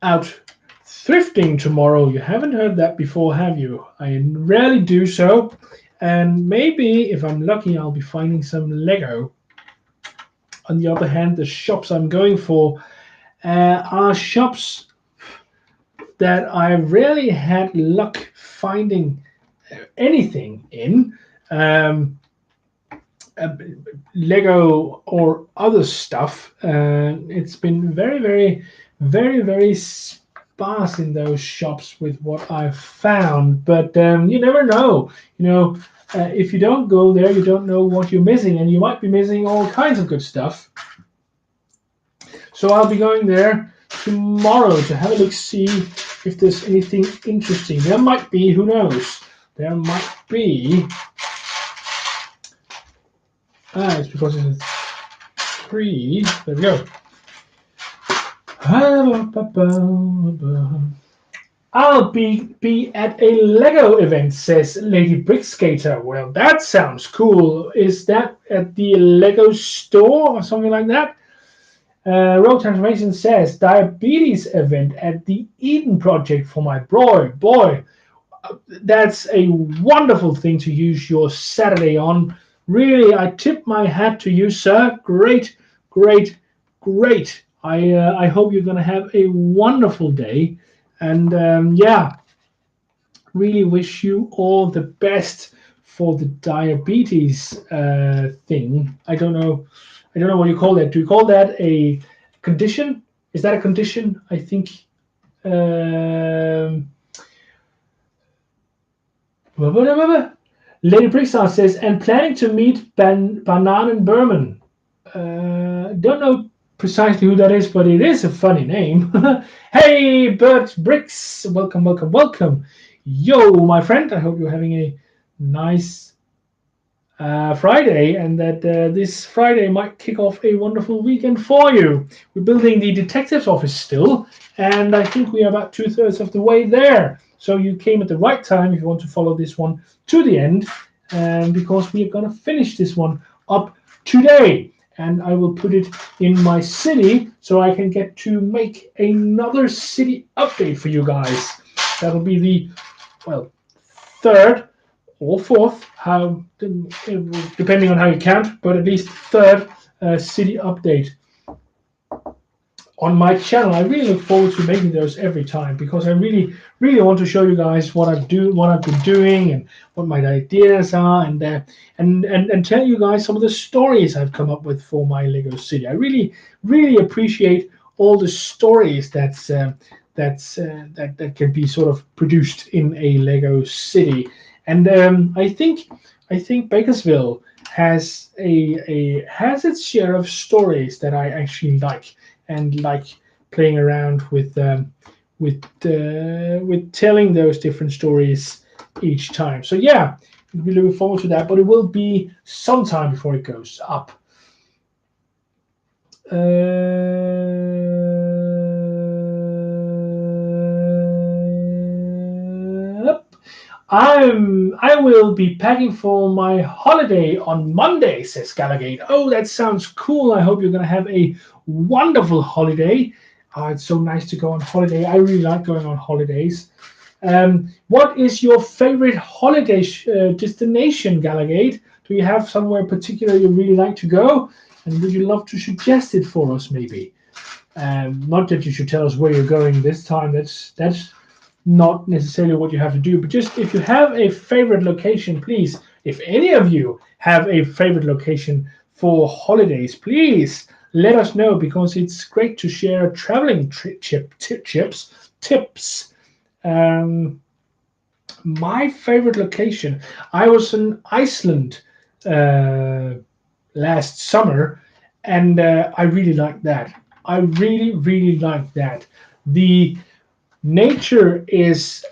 A: out thrifting tomorrow. You haven't heard that before, have you? I rarely do so. And maybe, if I'm lucky, I'll be finding some Lego. On the other hand, the shops I'm going for are shops that I rarely had luck finding anything in. Lego or other stuff. It's been very, very, very, very sparse in those shops with what I've found. But you never know. If you don't go there, you don't know what you're missing, and you might be missing all kinds of good stuff. So I'll be going there tomorrow to have a look, see if there's anything interesting. There might be, who knows? There might be. It's because it's 3. There we go. I'll be at a Lego event, says Lady Brick Skater. Well, that sounds cool. Is that at the Lego store or something like that? Rogue Transformation says diabetes event at the Eden Project for my boy. Boy, that's a wonderful thing to use your Saturday on. Really, I tip my hat to you, sir. Great, great, great. I hope you're going to have a wonderful day. And yeah, really wish you all the best for the diabetes thing. I don't know what you call that. Do you call that a condition? Is that a condition? I think. Lady Brickstar says, and planning to meet Banan Berman. Don't know precisely who that is, but it is a funny name. Hey, Bert Bricks, welcome, welcome, welcome. Yo, my friend, I hope you're having a nice Friday, and that this Friday might kick off a wonderful weekend for you. We're building the detective's office still, and I think we are about 2/3 of the way there. So you came at the right time if you want to follow this one to the end, because we are going to finish this one up today. And I will put it in my city so I can get to make another city update for you guys. That'll be the, well, 3rd or 4th, depending on how you count, but at least 3rd city update on my channel. I really look forward to making those every time because I really, really want to show you guys what I've been doing, and what my ideas are, and tell you guys some of the stories I've come up with for my Lego city. I really, really appreciate all the stories that can be sort of produced in a Lego city, and I think Bakersville has its share of stories that I actually like, and like playing around with telling those different stories each time. So yeah, we're looking forward to that, but it will be some time before it goes up. I will be packing for my holiday on Monday, says Gallagate. Oh, that sounds cool. I hope you're going to have a wonderful holiday. Oh, it's so nice to go on holiday. I really like going on holidays. What is your favorite holiday destination, Gallagate? Do you have somewhere particular you really like to go? And would you love to suggest it for us, maybe? Not that you should tell us where you're going this time. That's not necessarily what you have to do. But just if you have a favorite location, please. If any of you have a favorite location for holidays, please let us know, because it's great to share traveling tips. My favorite location. I was in Iceland last summer, and I really liked that. I really liked that. The nature is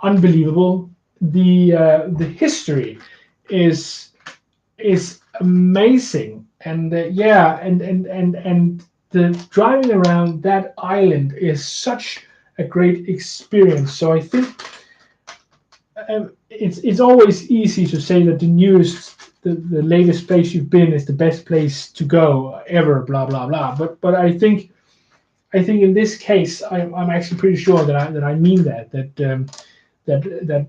A: unbelievable. The history is amazing, and yeah, and the driving around that island is such a great experience. So I think it's always easy to say that the newest, the latest place you've been is the best place to go ever, blah blah blah. But I think in this case, I'm actually pretty sure that I mean that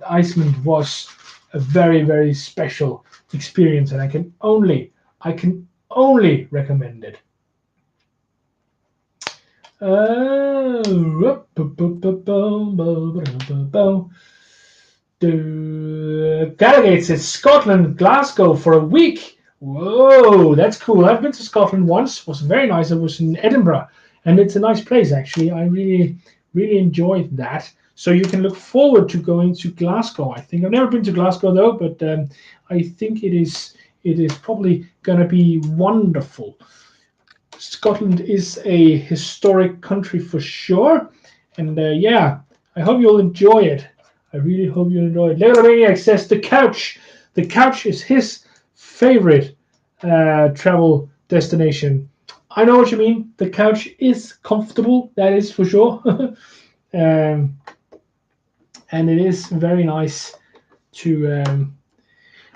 A: Iceland was a very special experience, and I can only recommend it. Gallagher says Scotland, Glasgow for a week. Whoa, that's cool. I've been to Scotland once. It was very nice. It was in Edinburgh, and it's a nice place actually. I really enjoyed that. So you can look forward to going to Glasgow. I think I've never been to Glasgow though, but I think it is probably going to be wonderful. Scotland is a historic country for sure, and yeah, I hope you'll enjoy it. I really hope you enjoy it. Legalomaniac says the couch. The couch is his favorite travel destination. I know what you mean. The couch is comfortable, that is for sure. And it is very nice to.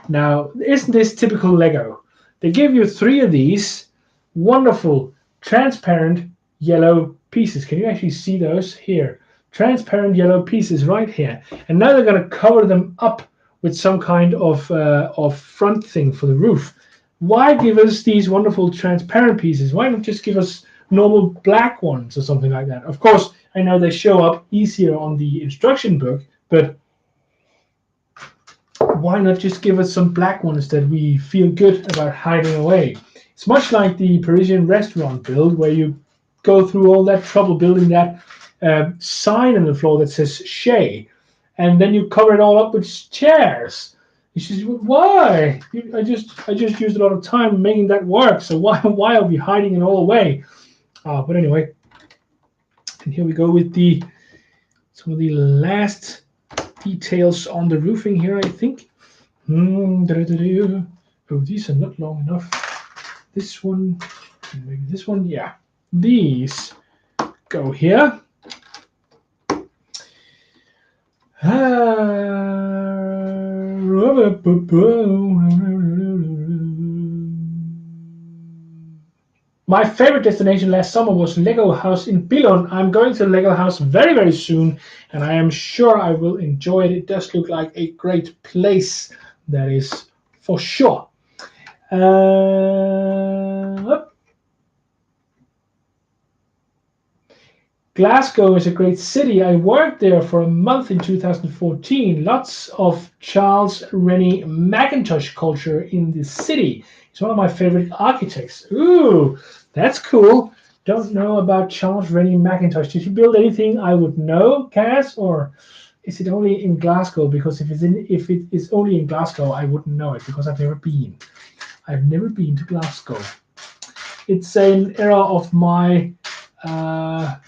A: Now, isn't this typical Lego? They give you 3 of these wonderful transparent yellow pieces. Can you actually see those here? Transparent yellow pieces right here. And now they're going to cover them up with some kind of front thing for the roof. Why give us these wonderful transparent pieces? Why not just give us normal black ones or something like that? Of course, I know they show up easier on the instruction book, but why not just give us some black ones that we feel good about hiding away? It's much like the Parisian restaurant build, where you go through all that trouble building that sign on the floor that says Chez, and then you cover it all up with chairs. You say, why? I just used a lot of time making that work, so why are we hiding it all away? But anyway, and here we go with some of the last details on the roofing here, I think. Oh, these are not long enough. This one, maybe this one, yeah. These go here. My favorite destination last summer was Lego House in Billund. I'm going to Lego House very soon, and I am sure I will enjoy it. It does look like a great place, that is for sure. Glasgow is a great city. I worked there for a month in 2014. Lots of Charles Rennie Mackintosh culture in the city. He's one of my favorite architects. Ooh, that's cool. Don't know about Charles Rennie Mackintosh. Did you build anything I would know, Cass, or is it only in Glasgow? Because if it is only in Glasgow, I wouldn't know it because I've never been. I've never been to Glasgow. It's an era of my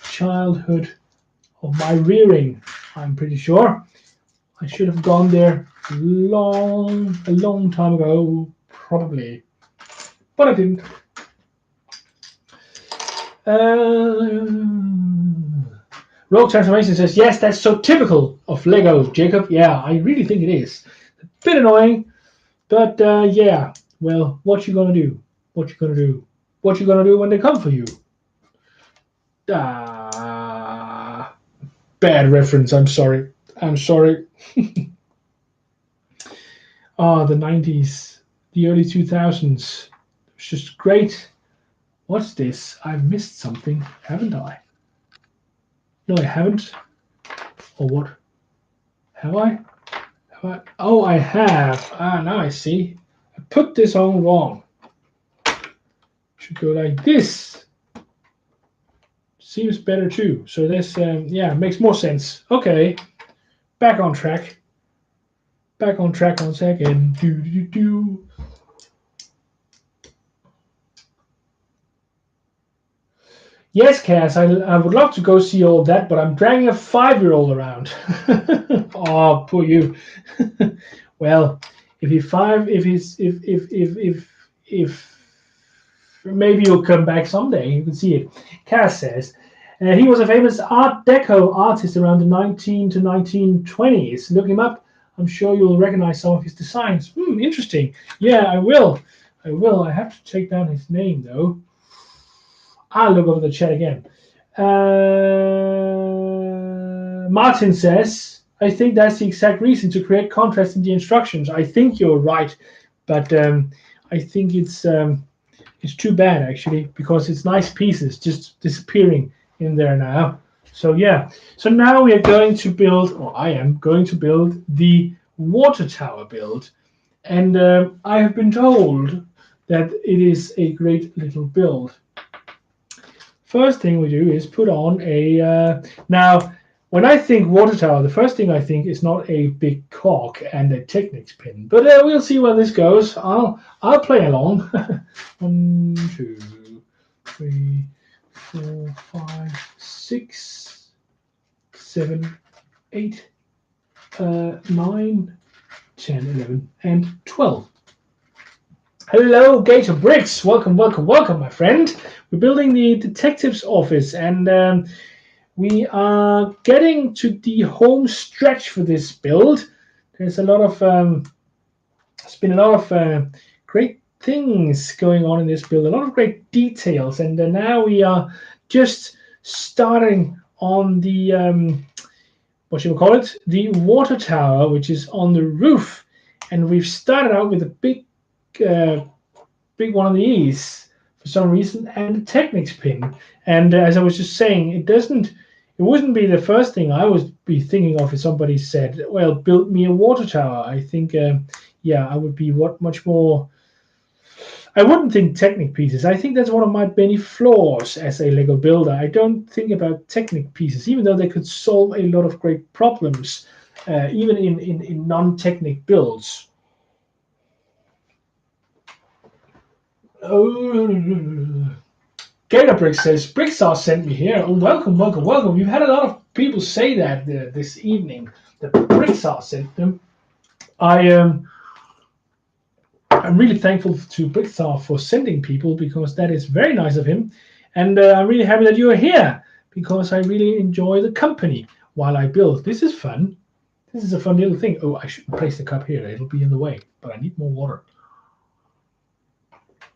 A: childhood, of my rearing, I'm pretty sure. I should have gone there a long time ago, probably, but I didn't. Rogue Transformation says, yes, that's so typical of Lego, Jacob. Yeah, I really think it is. A bit annoying, but yeah. Well, what you gonna do? What you gonna do? What you gonna do when they come for you? Bad reference. I'm sorry. I'm sorry. Oh, the 90s, the early 2000s. It's just great. What's this? I've missed something, haven't I? No, I haven't. Or what? Have I? Have I? Oh, I have. Ah, now I see. I put this on wrong. Should go like this. Seems better too. So this, yeah, makes more sense. Okay, back on track. Back on track once again. Do do do. Yes, Cass, I would love to go see all that, but I'm dragging a 5-year-old around. Oh, poor you. Well, if maybe you'll come back someday. You can see it. Cass says he was a famous Art Deco artist around the 19 to 1920s. Look him up. I'm sure you'll recognize some of his designs. Interesting. Yeah, I will. I will. I have to take down his name though. I'll look over the chat again. Martin says, I think that's the exact reason to create contrast in the instructions. I think you're right, but I think it's too bad actually, because it's nice pieces just disappearing in there now. So yeah, so now we are going to build, or I am going to build the water tower build, and I have been told that it is a great little build. First thing we do is put on a, now when I think water tower, the first thing I think is not a big cork and a Technics pin, but we'll see where this goes. I'll play along. 1, 2, 3, 4, 5, 6, 7, 8, 9, 10, 11, and 12. Hello, Gator Bricks. Welcome, welcome, welcome, my friend. We're building the detective's office, and we are getting to the home stretch for this build. There's a lot of, there's been a lot of great things going on in this build, a lot of great details, and now we are just starting on the, what should we call it? The water tower, which is on the roof, and we've started out with a big one of these for some reason, and the Technics pin. And as I was just saying, it wouldn't be the first thing I would be thinking of if somebody said, well, build me a water tower. I think, yeah, I would be much more, I wouldn't think Technic pieces. I think that's one of my many flaws as a Lego builder. I don't think about Technic pieces, even though they could solve a lot of great problems, even in non-Technic builds. Oh, Gator Brick says, Bricksaw sent me here. Oh, welcome, welcome, welcome. We've had a lot of people say that this evening, that Bricksaw sent them. I'm really thankful to Bricksaw for sending people, because that is very nice of him. And I'm really happy that you're here, because I really enjoy the company while I build. This is fun. This is a fun little thing. Oh, I should place the cup here. It'll be in the way, but I need more water.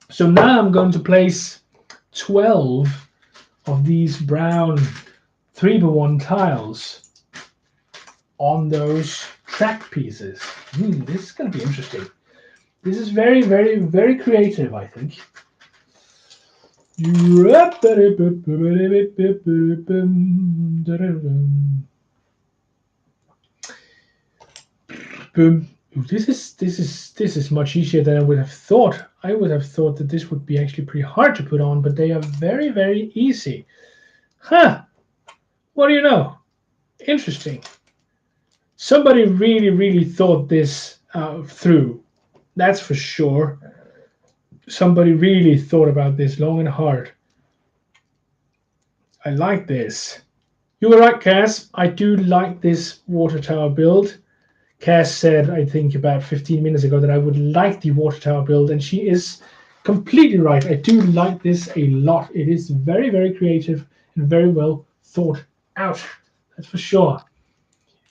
A: So now I'm going to place 12 of these brown 3x1 tiles on those track pieces. This is going to be interesting. This is very, very, very creative, I think. Boom. This is much easier than I would have thought. I would have thought that this would be actually pretty hard to put on, but they are very, very easy. Huh. What do you know? Interesting. Somebody really, really thought this through. That's for sure. Somebody really thought about this long and hard. I like this. You were right, Cass. I do like this water tower build. Cass said, I think about 15 minutes ago, that I would like the water tower build, and she is completely right. I do like this a lot. It is very, very creative and very well thought out. That's for sure.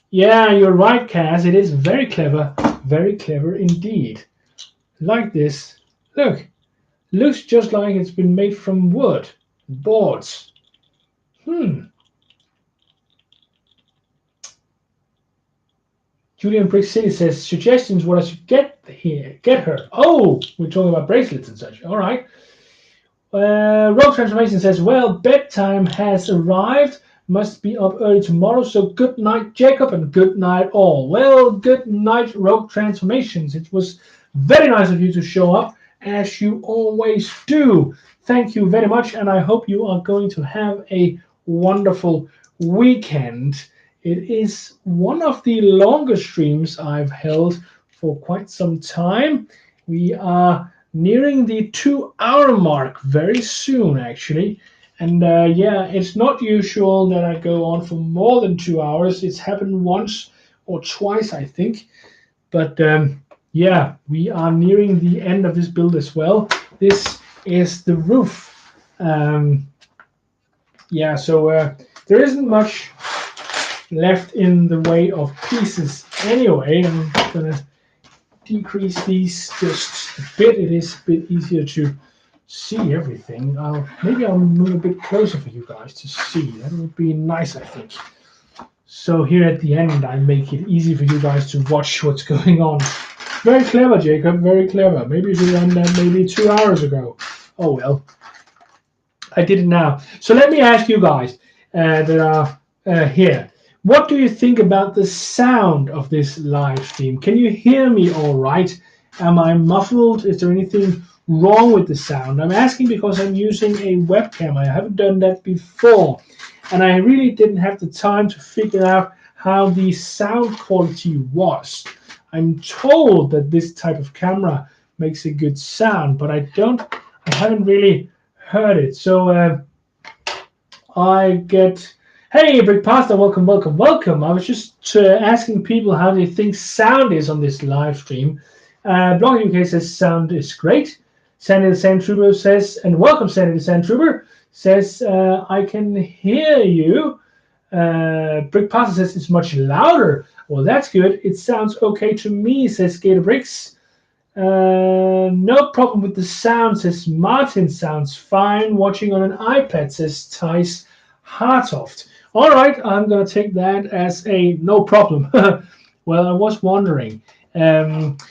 A: Yeah, you're right, Cass. It is very clever indeed. Like this. Look, looks just like it's been made from wood, boards. Julian Brick City says suggestions what I should get here. Get her. Oh, we're talking about bracelets and such. All right. Rogue Transformation says, well, bedtime has arrived. Must be up early tomorrow. So good night, Jacob, and good night all. Well, good night, Rogue Transformations. It was very nice of you to show up, as you always do. Thank you very much, and I hope you are going to have a wonderful weekend. It is one of the longest streams I've held for quite some time. We are nearing the 2-hour mark very soon, actually. And yeah, it's not usual that I go on for more than 2 hours. It's happened once or twice, I think. But yeah, we are nearing the end of this build as well. This is the roof. Yeah, so there isn't much left in the way of pieces anyway. I'm gonna decrease these just a bit. It is a bit easier to see everything. Maybe I'll move a bit closer for you guys to see. That would be nice, I think. So here at the end, I make it easy for you guys to watch what's going on. Very clever, Jacob. Very clever. Maybe you should have done that maybe 2 hours ago. Oh well. I did it now. So let me ask you guys that are here. What do you think about the sound of this live stream? Can you hear me all right? Am I muffled? Is there anything wrong with the sound? I'm asking because I'm using a webcam. I haven't done that before. And I really didn't have the time to figure out how the sound quality was. I'm told that this type of camera makes a good sound, but I haven't really heard it. So I get... Hey, Brick Pasta, welcome, welcome, welcome. I was just asking people how they think sound is on this live stream. Blog UK says sound is great. Sandy the Sand Trooper says, and welcome Sandy the Sand Trooper, says, I can hear you. Brick Pasta says it's much louder. Well, that's good. It sounds okay to me, says Gator Bricks. No problem with the sound, says Martin. Sounds fine. Watching on an iPad, says Thijs Hartoft. All right, I'm going to take that as a no problem. Well, I was wondering.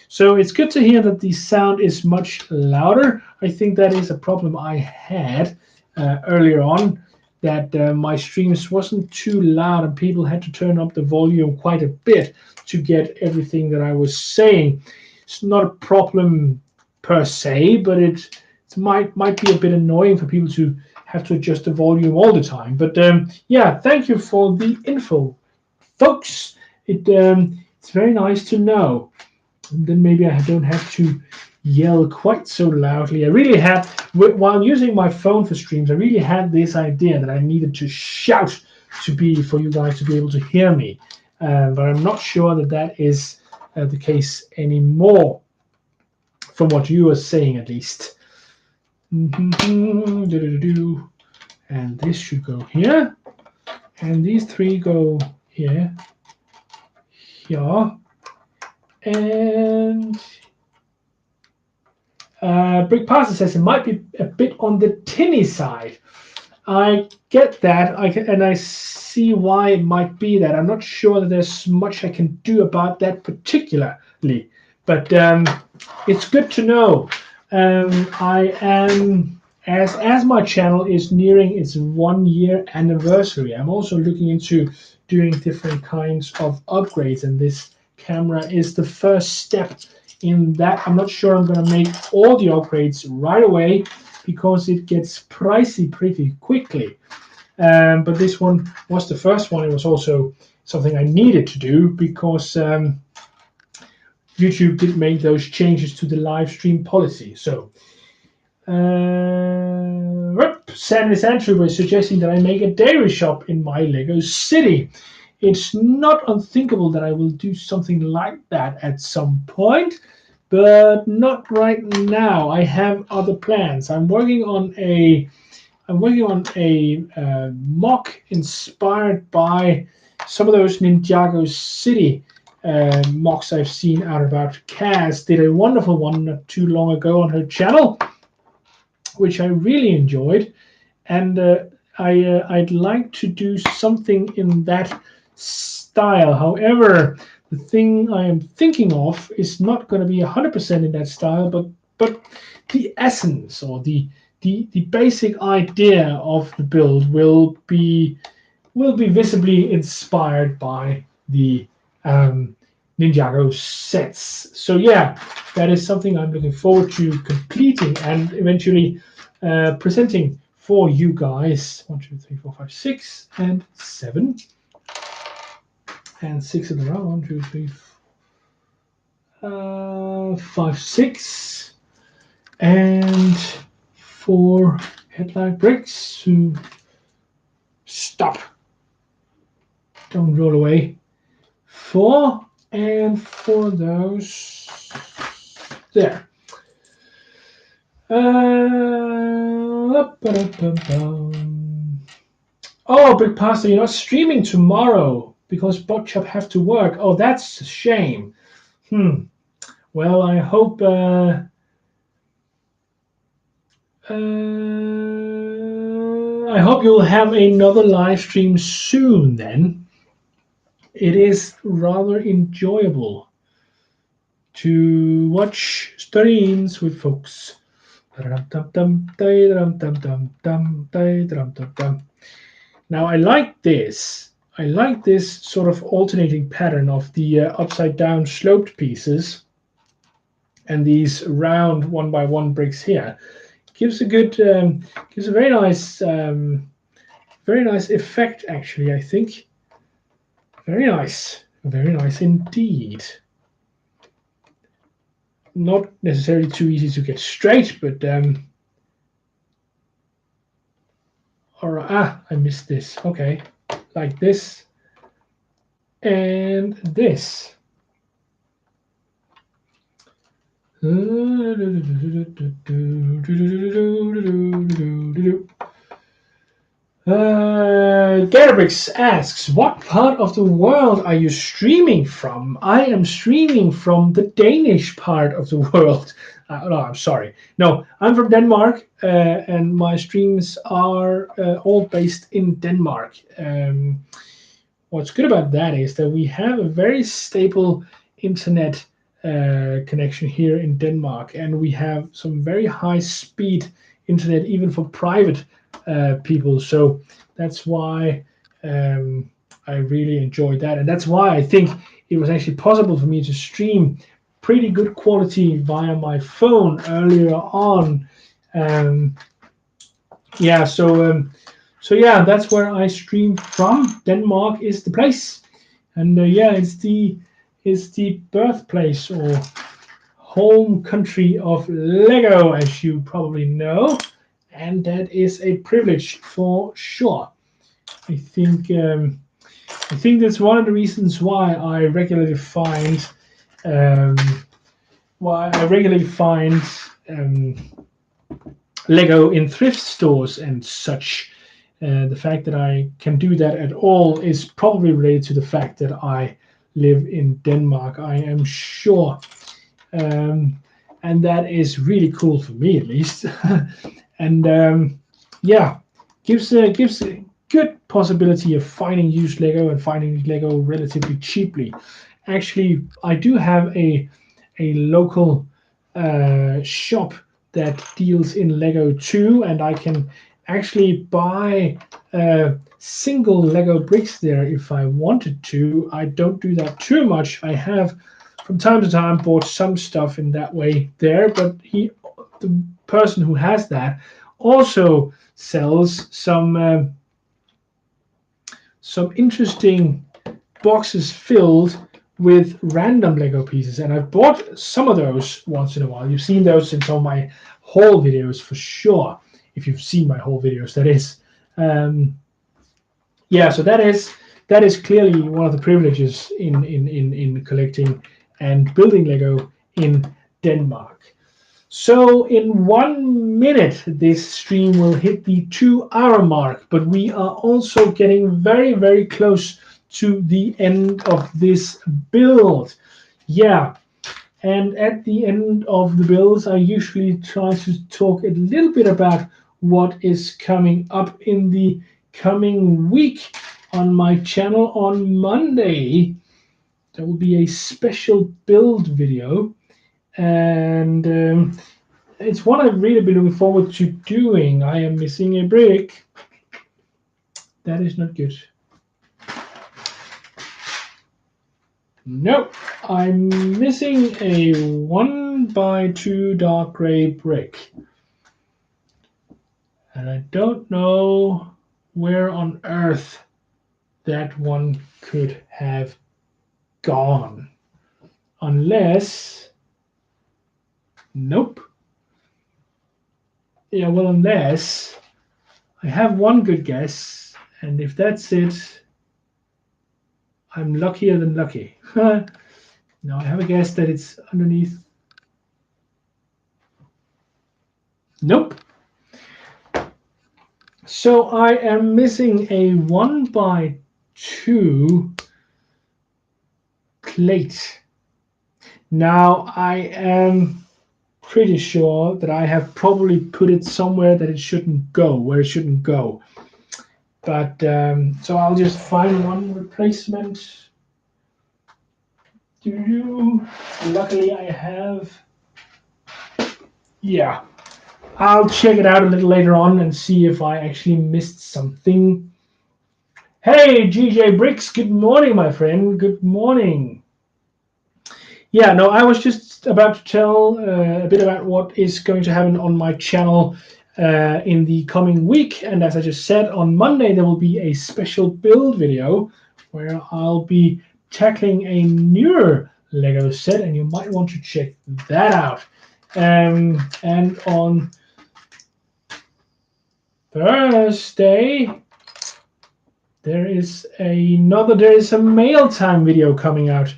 A: So it's good to hear that the sound is much louder. I think that is a problem I had earlier on, that my streams wasn't too loud and people had to turn up the volume quite a bit to get everything that I was saying. It's not a problem per se, but it might be a bit annoying for people to have to adjust the volume all the time. But yeah, thank you for the info, folks. It's very nice to know. And then maybe I don't have to yell quite so loudly. I really had, while using my phone for streams, I really had this idea that I needed to shout for you guys to be able to hear me. But I'm not sure that is the case anymore, from what you are saying at least. And this should go here, and these three go here, and Brick Pasta says it might be a bit on the tinny side. I get that, and I see why it might be that. I'm not sure that there's much I can do about that particularly, but it's good to know. I am, as my channel is nearing its 1-year anniversary, I'm also looking into doing different kinds of upgrades, and this camera is the first step in that. I'm not sure I'm going to make all the upgrades right away because it gets pricey pretty quickly. But this one was the first one. It was also something I needed to do because YouTube did make those changes to the live stream policy. So Sandy Sandtrooper was suggesting that I make a dairy shop in my Lego city. It's not unthinkable that I will do something like that at some point, but not right now. I have other plans. I'm working on a mock inspired by some of those Ninjago City mocks I've seen out about. Kaz did a wonderful one not too long ago on her channel, which I really enjoyed, and I'd like to do something in that style. However, the thing I am thinking of is not going to be 100% in that style, but the essence or the basic idea of the build will be visibly inspired by the Ninjago sets. So yeah, that is something I'm looking forward to completing and eventually presenting for you guys. 1, 2, 3, 4, 5, 6, and 7, and 6 in a row. 1, 2, 3, 5, 6, and 4 headlight bricks to stop. Don't roll away. 4, and for those there. Oh, Big Pastor, you're not streaming tomorrow because Botchop have to work. Oh, that's a shame. Well, I hope you'll have another live stream soon then. It is rather enjoyable to watch streams with folks. Now I like this. I like this sort of alternating pattern of the upside down sloped pieces and these round 1x1 bricks here. Gives a good, gives a very nice effect actually. I think very nice indeed. Not necessarily too easy to get straight, but I missed this. Okay, like this and this. Garabrix asks, what part of the world are you streaming from? I am streaming from the Danish part of the world. No, I'm sorry. No, I'm from Denmark, and my streams are all based in Denmark. What's good about that is that we have a very stable internet connection here in Denmark, and we have some very high speed internet even for private people. So that's why I really enjoyed that, and that's why I think it was actually possible for me to stream pretty good quality via my phone earlier on. Yeah, so yeah, that's where I stream from. Denmark is the place, and yeah, it's the birthplace or home country of Lego, as you probably know, and that is a privilege for sure. I think that's one of the reasons why I regularly find Lego in thrift stores and such. The fact that I can do that at all is probably related to the fact that I live in Denmark, I am sure. And that is really cool for me, at least. And yeah, gives a good possibility of finding used Lego and finding Lego relatively cheaply. Actually, I do have a local shop that deals in Lego too, and I can actually buy single Lego bricks there if I wanted to. I don't do that too much. I have from time to time bought some stuff in that way there, but the person who has that also sells some interesting boxes filled with random Lego pieces, and I've bought some of those once in a while. You've seen those in some of my haul videos for sure, if you've seen my haul videos, that is. Yeah, so that is clearly one of the privileges in collecting and building Lego in Denmark. So in 1 minute, this stream will hit the 2-hour mark, but we are also getting very, very close to the end of this build. Yeah, and at the end of the builds, I usually try to talk a little bit about what is coming up in the coming week on my channel. On Monday, there will be a special build video, and it's one I've really been looking forward to doing. I am missing a brick. That is not good. Nope, I'm missing a 1x2 dark gray brick. And I don't know where on earth that one could have gone. Unless... Nope. Yeah, well, unless... I have one good guess, and if that's it, I'm luckier than lucky. Now I have a guess that it's underneath. Nope. So I am missing a 1x2 plate. Now I am pretty sure that I have probably put it somewhere that it shouldn't go, where it shouldn't go. But so I'll just find one replacement. Luckily I have. Yeah, I'll check it out a little later on and see if I actually missed something. Hey, GJ Bricks, good morning, my friend. Good morning. Yeah, no, I was just about to tell a bit about what is going to happen on my channel in the coming week. And as I just said, on Monday there will be a special build video where I'll be tackling a newer Lego set, and you might want to check that out. And on Thursday there is a mail time video coming out,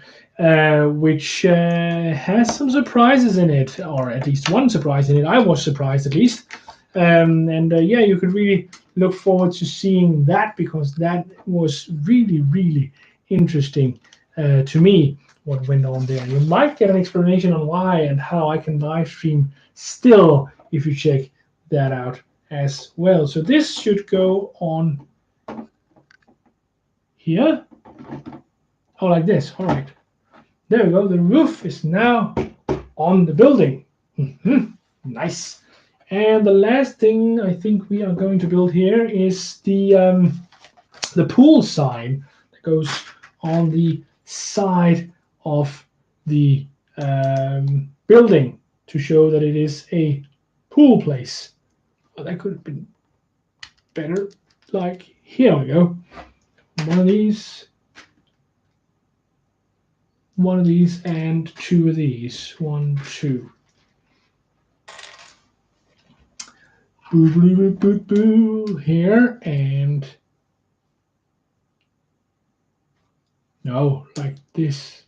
A: which has some surprises in it, or at least one surprise in it. I was surprised, at least. Yeah, you could really look forward to seeing that, because that was really, really interesting to me, what went on there. You might get an explanation on why and how I can live stream still if you check that out as well. So this should go on here. Oh, like this. All right. There we go. The roof is now on the building. Nice. And the last thing I think we are going to build here is the pool sign that goes on the side of the building to show that it is a pool place. Oh, that could have been better. Like, here we go. One of these, and two of these. 1, 2. Boo, boo, boo, boo, boo, here, and no, like this.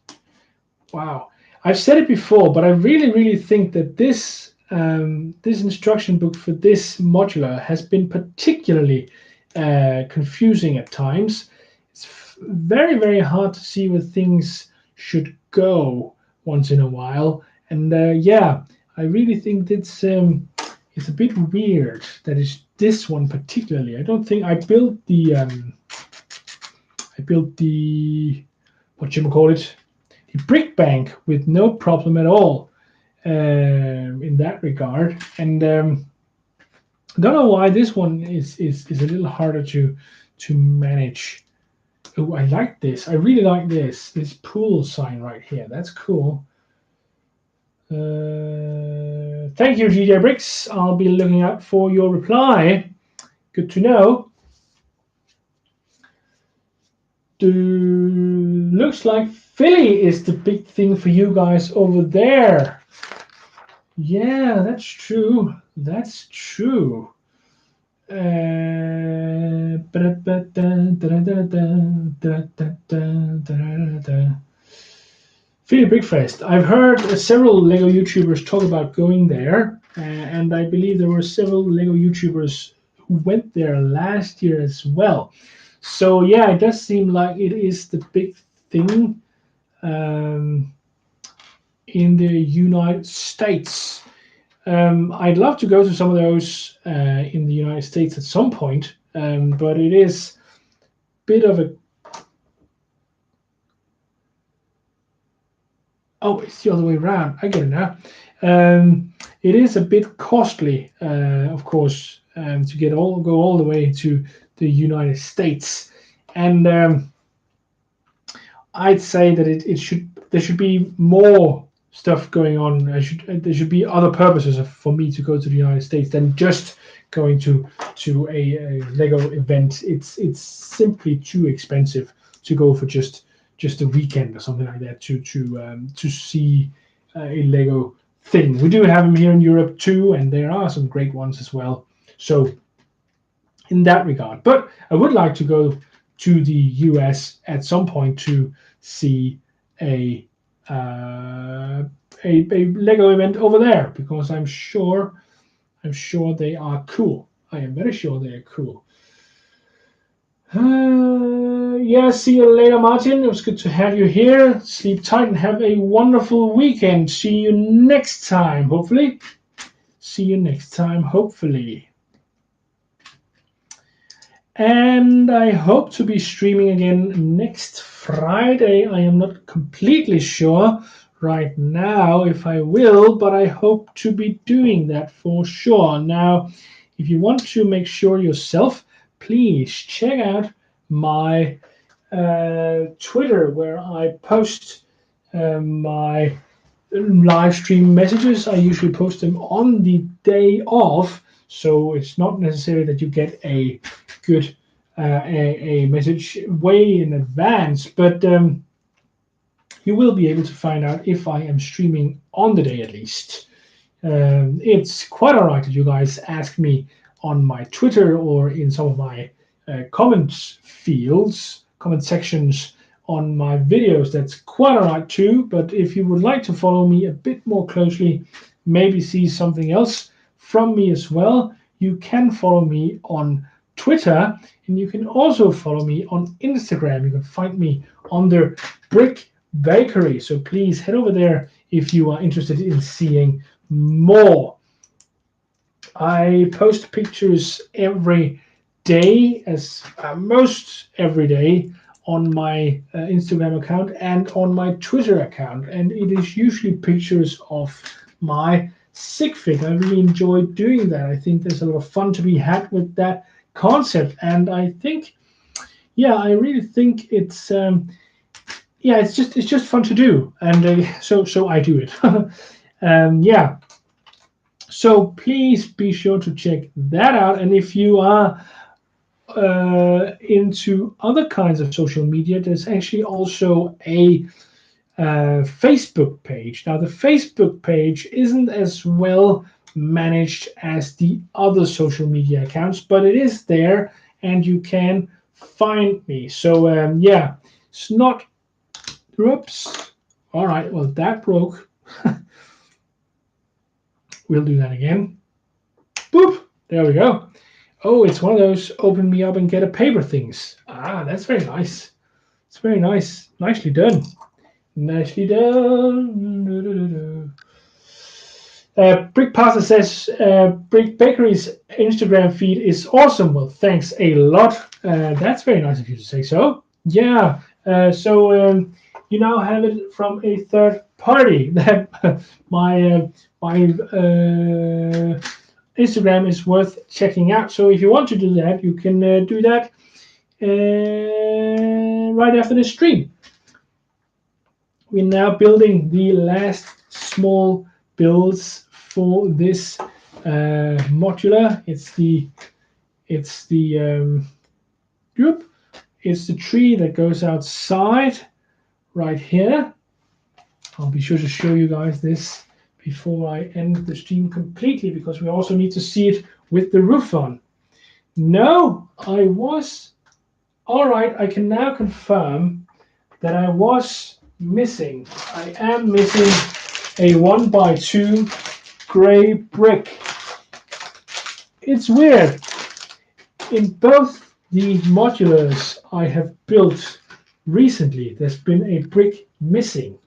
A: Wow, I've said it before, but I really, really think that this this instruction book for this modular has been particularly confusing at times. It's very, very hard to see where things should go once in a while, and yeah, I really think it's a bit weird that it's this one particularly. I don't think I built the the brick bank with no problem at all in that regard, and I don't know why this one is a little harder to manage. Oh, I like this. I really like this pool sign right here. That's cool. Thank you, GJ Bricks. I'll be looking out for your reply. Good to know. Looks like Philly is the big thing for you guys over there. Yeah, that's true. That's true. Philly Brickfest. I've heard several Lego YouTubers talk about going there, and I believe there were several Lego YouTubers who went there last year as well. So yeah, it does seem like it is the big thing in the United States. I'd love to go to some of those in the United States at some point, but it is a bit of a... Oh, it's the other way around. I get it now. It is a bit costly, of course, to go all the way to the United States, and I'd say that there should be more stuff going on. There should be other purposes for me to go to the United States than just going to a Lego event. It's simply too expensive to go for just a weekend or something like that to see a Lego thing. We do have them here in Europe too, and there are some great ones as well. So in that regard, but I would like to go to the US at some point to see a Lego event over there, because I'm sure they are cool. I am very sure they are cool. Yeah, see you later, Martin. It was good to have you here. Sleep tight and have a wonderful weekend. See you next time, hopefully. See you next time, hopefully. And I hope to be streaming again next Friday. I am not completely sure right now if I will, but I hope to be doing that for sure. Now, if you want to make sure yourself, please check out my Twitter, where I post my live stream messages. I usually post them on the day of, so it's not necessary that you get a good a message way in advance, but you will be able to find out if I am streaming on the day at least. It's quite all right that you guys ask me on my Twitter or in some of my comment sections on my videos. That's quite all right too, but if you would like to follow me a bit more closely, maybe see something else from me as well, you can follow me on Twitter, and you can also follow me on Instagram. You can find me under Brick Bakery, so please head over there if you are interested in seeing more. I post pictures every day, as most every day, on my Instagram account and on my Twitter account, and it is usually pictures of my sig fig. I really enjoy doing that. I think there's a lot of fun to be had with that concept, and I think, yeah, I really think it's yeah, it's just fun to do, and so I do it. Yeah, so please be sure to check that out, and if you are into other kinds of social media, there's actually also a Facebook page. Now, the Facebook page isn't as well managed as the other social media accounts, but it is there, and you can find me. So yeah, it's not... Oops. All right, well, that broke. We'll do that again. Boop. There we go. Oh, it's one of those open me up and get a paper things. Ah, that's very nice. It's very nice. Nicely done. Nicely done. Brick Pasta says Brick Bakery's Instagram feed is awesome. Well, thanks a lot. That's very nice of you to say so. Yeah. So you now have it from a third party. That my Instagram is worth checking out. So if you want to do that, you can do that right after the stream. We're now building the last small builds for this modular. It's the tree that goes outside right here. I'll be sure to show you guys this before I end the stream completely, because we also need to see it with the roof on. No, I was... All right, I can now confirm that I was missing. I am missing a 1x2 gray brick. It's weird. In both the modulars I have built recently, there's been a brick missing,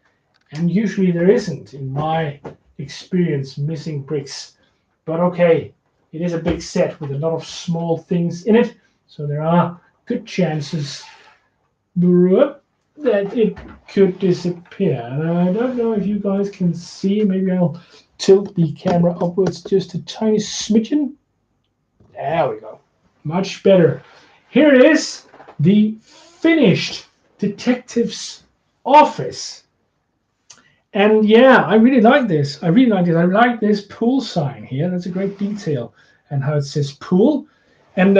A: and usually there isn't in my experience missing bricks. But okay, it is a big set with a lot of small things in it, so there are good chances that it could disappear. And I don't know if you guys can see. Maybe I'll tilt the camera upwards just a tiny smidgen. There we go. Much better. Here it is, the finished detective's office. And yeah, I really like this. I really like it. I like this pool sign here. That's a great detail. And how it says pool. And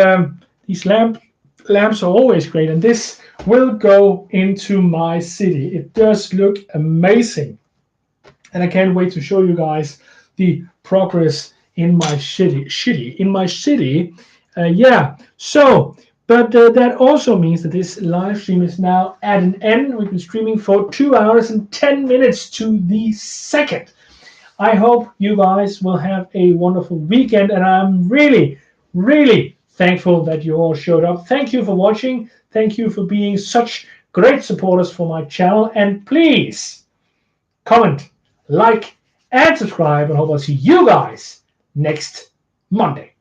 A: these lamps are always great. And this will go into my city. It does look amazing. And I can't wait to show you guys the progress in my city. Yeah. So, but that also means that this live stream is now at an end. We've been streaming for 2 hours and 10 minutes to the second. I hope you guys will have a wonderful weekend, and I'm really, really thankful that you all showed up. Thank you for watching. Thank you for being such great supporters for my channel. And please comment, like, and subscribe. And hope I'll see you guys next Monday.